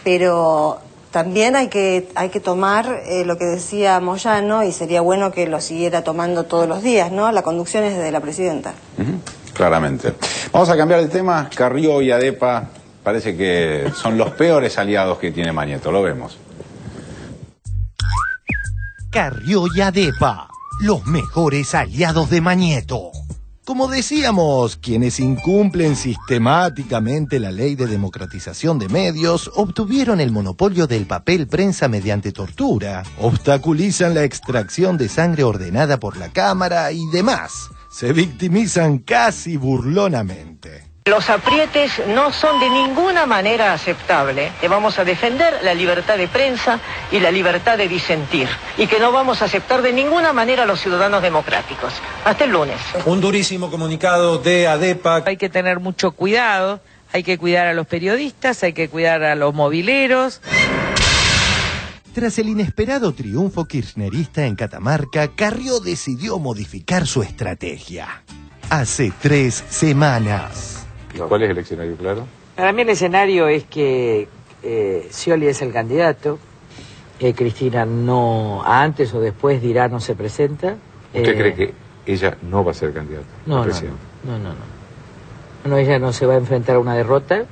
pero también hay que tomar lo que decía Moyano, y sería bueno que lo siguiera tomando todos los días, ¿no? La conducción es de la presidenta. Claramente. Vamos a cambiar de tema. Carrió y ADEPA parece que son los peores aliados que tiene Mañeto, lo vemos. Carrió y ADEPA, los mejores aliados de Mañeto. Como decíamos, quienes incumplen sistemáticamente la ley de democratización de medios obtuvieron el monopolio del papel prensa mediante tortura, obstaculizan la extracción de sangre ordenada por la Cámara y demás. Se victimizan casi burlonamente. Los aprietes no son de ninguna manera aceptables. Que vamos a defender la libertad de prensa y la libertad de disentir. Y que no vamos a aceptar de ninguna manera a los ciudadanos democráticos. Hasta el lunes. Un durísimo comunicado de ADEPA. Hay que tener mucho cuidado, hay que cuidar a los periodistas, hay que cuidar a los mobileros. Tras el inesperado triunfo kirchnerista en Catamarca, Carrió decidió modificar su estrategia. Hace 3 semanas. ¿Cuál es el escenario, claro? Para mí el escenario es que Scioli es el candidato, Cristina no, antes o después dirá no se presenta. ¿Usted cree que ella no va a ser candidata? No, ella no se va a enfrentar a una derrota.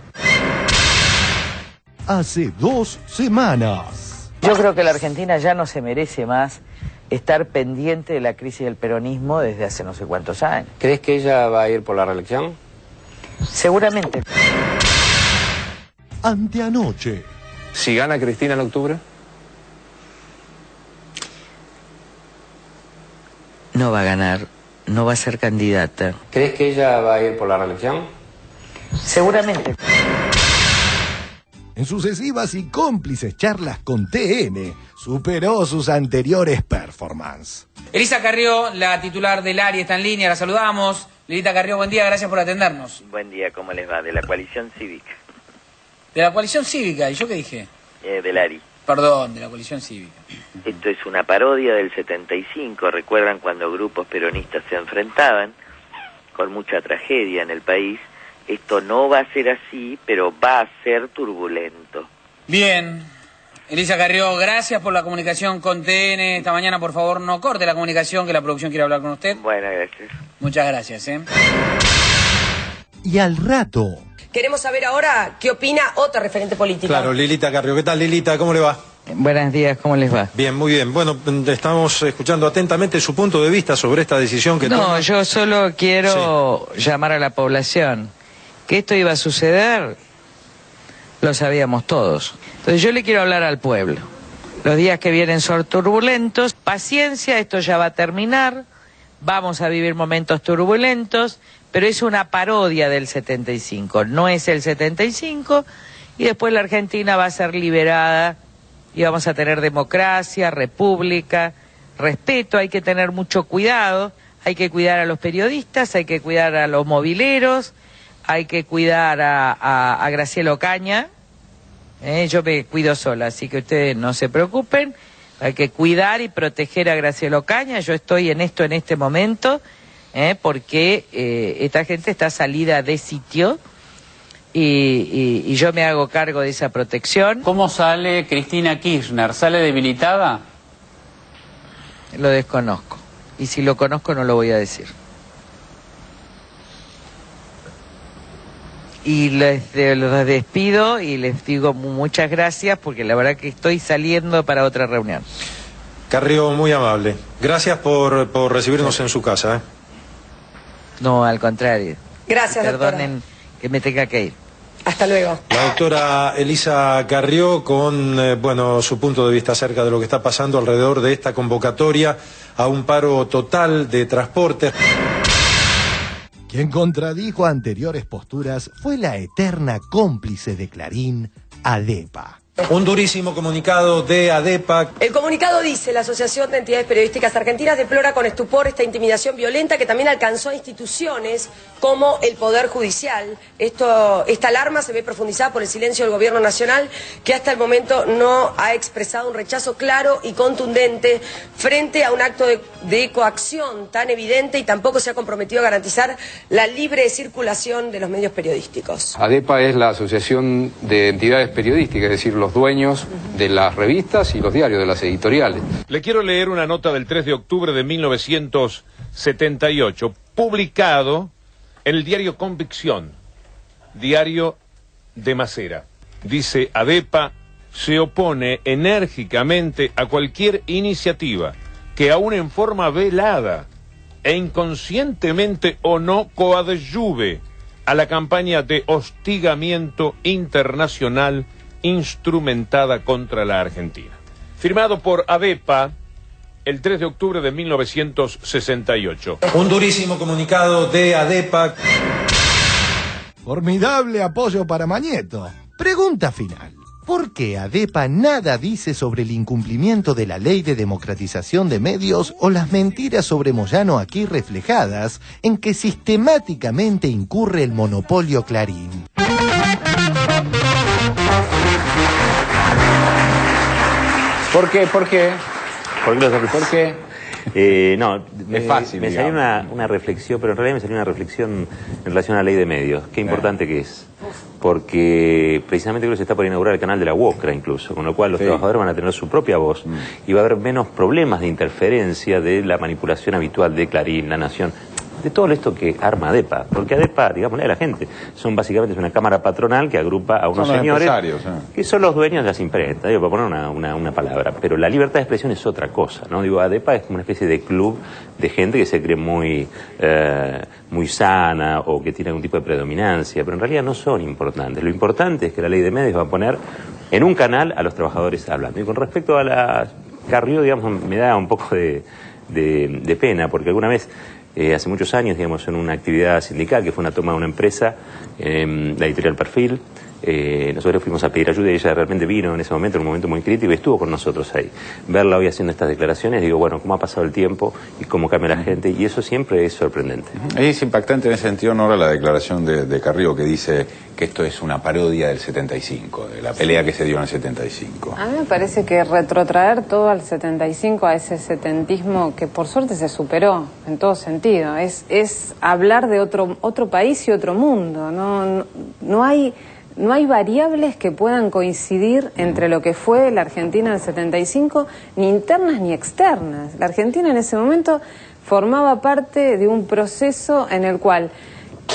Hace 2 semanas. Yo creo que la Argentina ya no se merece más estar pendiente de la crisis del peronismo desde hace no sé cuántos años. ¿Crees que ella va a ir por la reelección? Seguramente. Anteanoche. Si gana Cristina en octubre. No va a ganar, no va a ser candidata. ¿Crees que ella va a ir por la reelección? Seguramente. En sucesivas y cómplices charlas con TN, superó sus anteriores performances. Elisa Carrió, la titular del ARI, está en línea, la saludamos. Lilita Carrió, buen día, gracias por atendernos. Buen día, ¿cómo les va? De la coalición cívica. ¿De la coalición cívica? ¿Y yo qué dije? Del ARI. Perdón, de la coalición cívica. Esto es una parodia del 75, ¿recuerdan cuando grupos peronistas se enfrentaban? Con mucha tragedia en el país. Esto no va a ser así, pero va a ser turbulento. Bien. Elisa Carrió, gracias por la comunicación con TN. Esta mañana, por favor, no corte la comunicación, que la producción quiere hablar con usted. Bueno, gracias. Muchas gracias, Y al rato. Queremos saber ahora qué opina otra referente política. Claro, Lilita Carrió. ¿Qué tal, Lilita? ¿Cómo le va? Buenos días, ¿cómo les va? Bien, muy bien. Bueno, estamos escuchando atentamente su punto de vista sobre esta decisión que toma. No, yo solo quiero llamar a la población. Que esto iba a suceder, lo sabíamos todos. Entonces yo le quiero hablar al pueblo. Los días que vienen son turbulentos. Paciencia, esto ya va a terminar. Vamos a vivir momentos turbulentos, pero es una parodia del 75. No es el 75 y después la Argentina va a ser liberada y vamos a tener democracia, república, respeto. Hay que tener mucho cuidado. Hay que cuidar a los periodistas, hay que cuidar a los mobileros. Hay que cuidar a Graciela Ocaña. Yo me cuido sola, así que ustedes no se preocupen. Hay que cuidar y proteger a Graciela Ocaña. Yo estoy en esto en este momento, porque esta gente está salida de sitio y yo me hago cargo de esa protección. ¿Cómo sale Cristina Kirchner? ¿Sale debilitada? Lo desconozco. Y si lo conozco no lo voy a decir. Y los despido y les digo muchas gracias porque la verdad que estoy saliendo para otra reunión. Carrió, muy amable. Gracias por recibirnos en su casa. No, al contrario. Gracias, Perdonen doctora. que me tenga que ir. Hasta luego. La doctora Elisa Carrió con su punto de vista acerca de lo que está pasando alrededor de esta convocatoria a un paro total de transporte. Quien contradijo anteriores posturas fue la eterna cómplice de Clarín, ADEPA. Un durísimo comunicado de ADEPA. El comunicado dice: la Asociación de Entidades Periodísticas Argentinas deplora con estupor esta intimidación violenta que también alcanzó a instituciones como el Poder Judicial. Esta alarma se ve profundizada por el silencio del Gobierno Nacional, que hasta el momento no ha expresado un rechazo claro y contundente frente a un acto de coacción tan evidente, y tampoco se ha comprometido a garantizar la libre circulación de los medios periodísticos. ADEPA es la Asociación de Entidades Periodísticas, es decir, los los dueños de las revistas y los diarios, de las editoriales. Le quiero leer una nota del 3 de octubre de 1978, publicado en el diario Convicción, diario de Macera. Dice: ADEPA se opone enérgicamente a cualquier iniciativa que aún en forma velada e inconscientemente o no coadyuve a la campaña de hostigamiento internacional instrumentada contra la Argentina. Firmado por ADEPA el 3 de octubre de 1968. Un durísimo comunicado de ADEPA. Formidable apoyo para Mañeto. Pregunta final. ¿Por qué ADEPA nada dice sobre el incumplimiento de la Ley de Democratización de Medios o las mentiras sobre Moyano aquí reflejadas en que sistemáticamente incurre el monopolio Clarín? ¿Por qué? ¿Por qué? ¿Por qué? No, es fácil. Me salió una reflexión, pero en realidad me salió una reflexión en relación a la ley de medios. Qué importante que es. Porque precisamente creo que se está por inaugurar el canal de la UOCRA incluso, con lo cual los trabajadores van a tener su propia voz y va a haber menos problemas de interferencia de la manipulación habitual de Clarín, La Nación, de todo esto que arma ADEPA. Porque ADEPA, digámosle a la gente, son básicamente una cámara patronal que agrupa a unos señores que son los dueños de las imprentas, digo, para poner una palabra. Pero la libertad de expresión es otra cosa, ¿no? Digo, ADEPA es como una especie de club de gente que se cree muy sana o que tiene algún tipo de predominancia, pero en realidad no son importantes. Lo importante es que la ley de medios va a poner en un canal a los trabajadores hablando. Y con respecto a la Carrió, digamos, me da un poco de pena, porque alguna vez, hace muchos años, digamos, en una actividad sindical que fue una toma de una empresa, la editorial Perfil, nosotros fuimos a pedir ayuda y ella realmente vino en ese momento, en un momento muy crítico, y estuvo con nosotros ahí. Verla hoy haciendo estas declaraciones, digo, bueno, cómo ha pasado el tiempo y cómo cambia la gente, y eso siempre es sorprendente. Es impactante en ese sentido, Nora, la declaración de Carrió, que dice que esto es una parodia del 75, de la pelea que se dio en el 75. A mí me parece que retrotraer todo al 75, a ese setentismo que por suerte se superó en todo sentido, es hablar de otro país y otro mundo. No hay variables que puedan coincidir entre lo que fue la Argentina del 75, ni internas ni externas. La Argentina en ese momento formaba parte de un proceso en el cual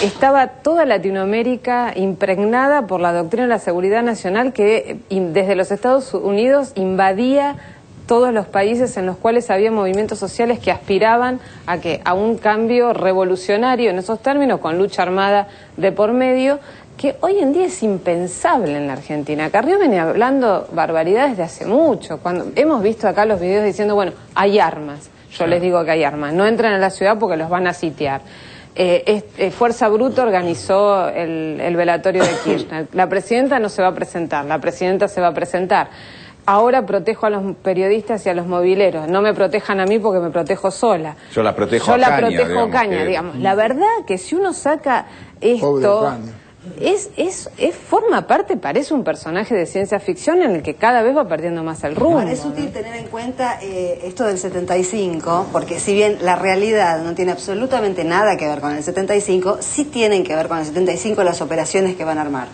estaba toda Latinoamérica impregnada por la doctrina de la seguridad nacional que desde los Estados Unidos invadía todos los países en los cuales había movimientos sociales que aspiraban a un cambio revolucionario en esos términos, con lucha armada de por medio, que hoy en día es impensable en la Argentina. Carrió viene hablando barbaridades de hace mucho, cuando hemos visto acá los videos diciendo, bueno, hay armas. Yo les digo que hay armas, no entran a la ciudad porque los van a sitiar. Fuerza Bruta organizó el velatorio de Kirchner. La presidenta no se va a presentar, la presidenta se va a presentar. Ahora protejo a los periodistas y a los mobileros. No me protejan a mí porque me protejo sola. Yo la protejo a Caña, digamos. La verdad que si uno saca esto, forma parte, parece un personaje de ciencia ficción en el que cada vez va perdiendo más el rumbo. Es útil tener en cuenta esto del 75, porque si bien la realidad no tiene absolutamente nada que ver con el 75, sí tienen que ver con el 75 las operaciones que van a armar.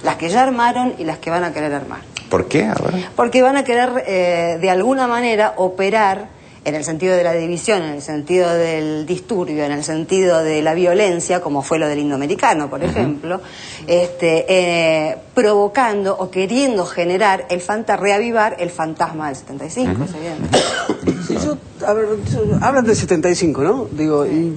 Las que ya armaron y las que van a querer armar. ¿Por qué? A ver. Porque van a querer, de alguna manera, operar en el sentido de la división, en el sentido del disturbio, en el sentido de la violencia, como fue lo del indoamericano, por ejemplo, provocando o queriendo generar reavivar el fantasma del 75. Sí, hablan del 75, ¿no? Digo, y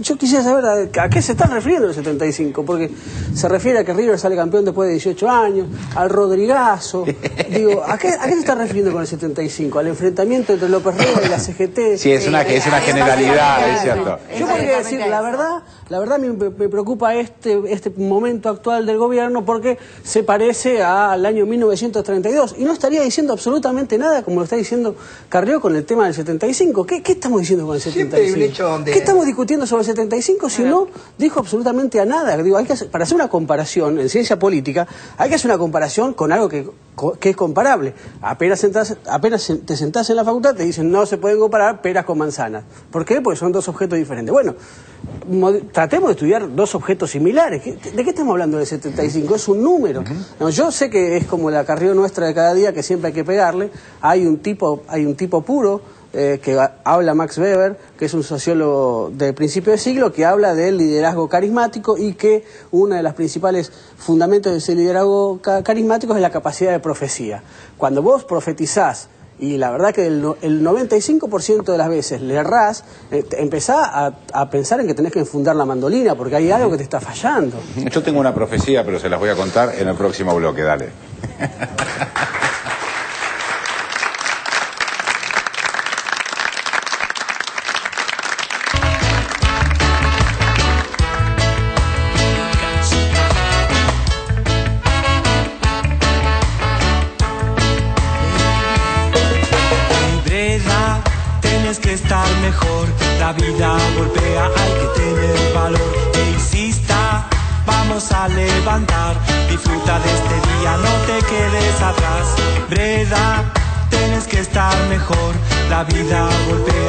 yo quisiera saber a qué se está refiriendo el 75, porque se refiere a que River sale campeón después de 18 años, al Rodrigazo. Digo, ¿a qué se está refiriendo con el 75? ¿Al enfrentamiento entre López Rega y la CGT? Sí, es una generalidad, es cierto. Yo podría decir, la verdad me preocupa este momento actual del gobierno porque se parece al año 1932 y no estaría diciendo absolutamente nada como lo está diciendo Carrió con el tema del 75. ¿Qué estamos diciendo con el 75? ¿Qué estamos discutiendo sobre el 75 si no dijo absolutamente a nada? Digo, para hacer una comparación en ciencia política hay que hacer una comparación con algo que es comparable. Apenas te sentás en la facultad te dicen no se pueden comparar peras con manzanas. ¿Por qué? Porque son dos objetos diferentes. Bueno, tratemos de estudiar dos objetos similares. ¿De qué estamos hablando del 75? Es un número. No, yo sé que es como la Carrió nuestra de cada día, que siempre hay que pegarle. Hay un tipo puro, que habla Max Weber, que es un sociólogo de principio de siglo, que habla del liderazgo carismático y que uno de los principales fundamentos de ese liderazgo carismático es la capacidad de profecía. Cuando vos profetizás, y la verdad que el 95% de las veces le errás, empezá a pensar en que tenés que enfundar la mandolina, porque hay algo que te está fallando. Yo tengo una profecía, pero se las voy a contar en el próximo bloque, dale. Mejor, la vida golpea, hay que tener valor e insista, vamos a levantar, disfruta de este día, no te quedes atrás, Breda, tienes que estar mejor, la vida golpea.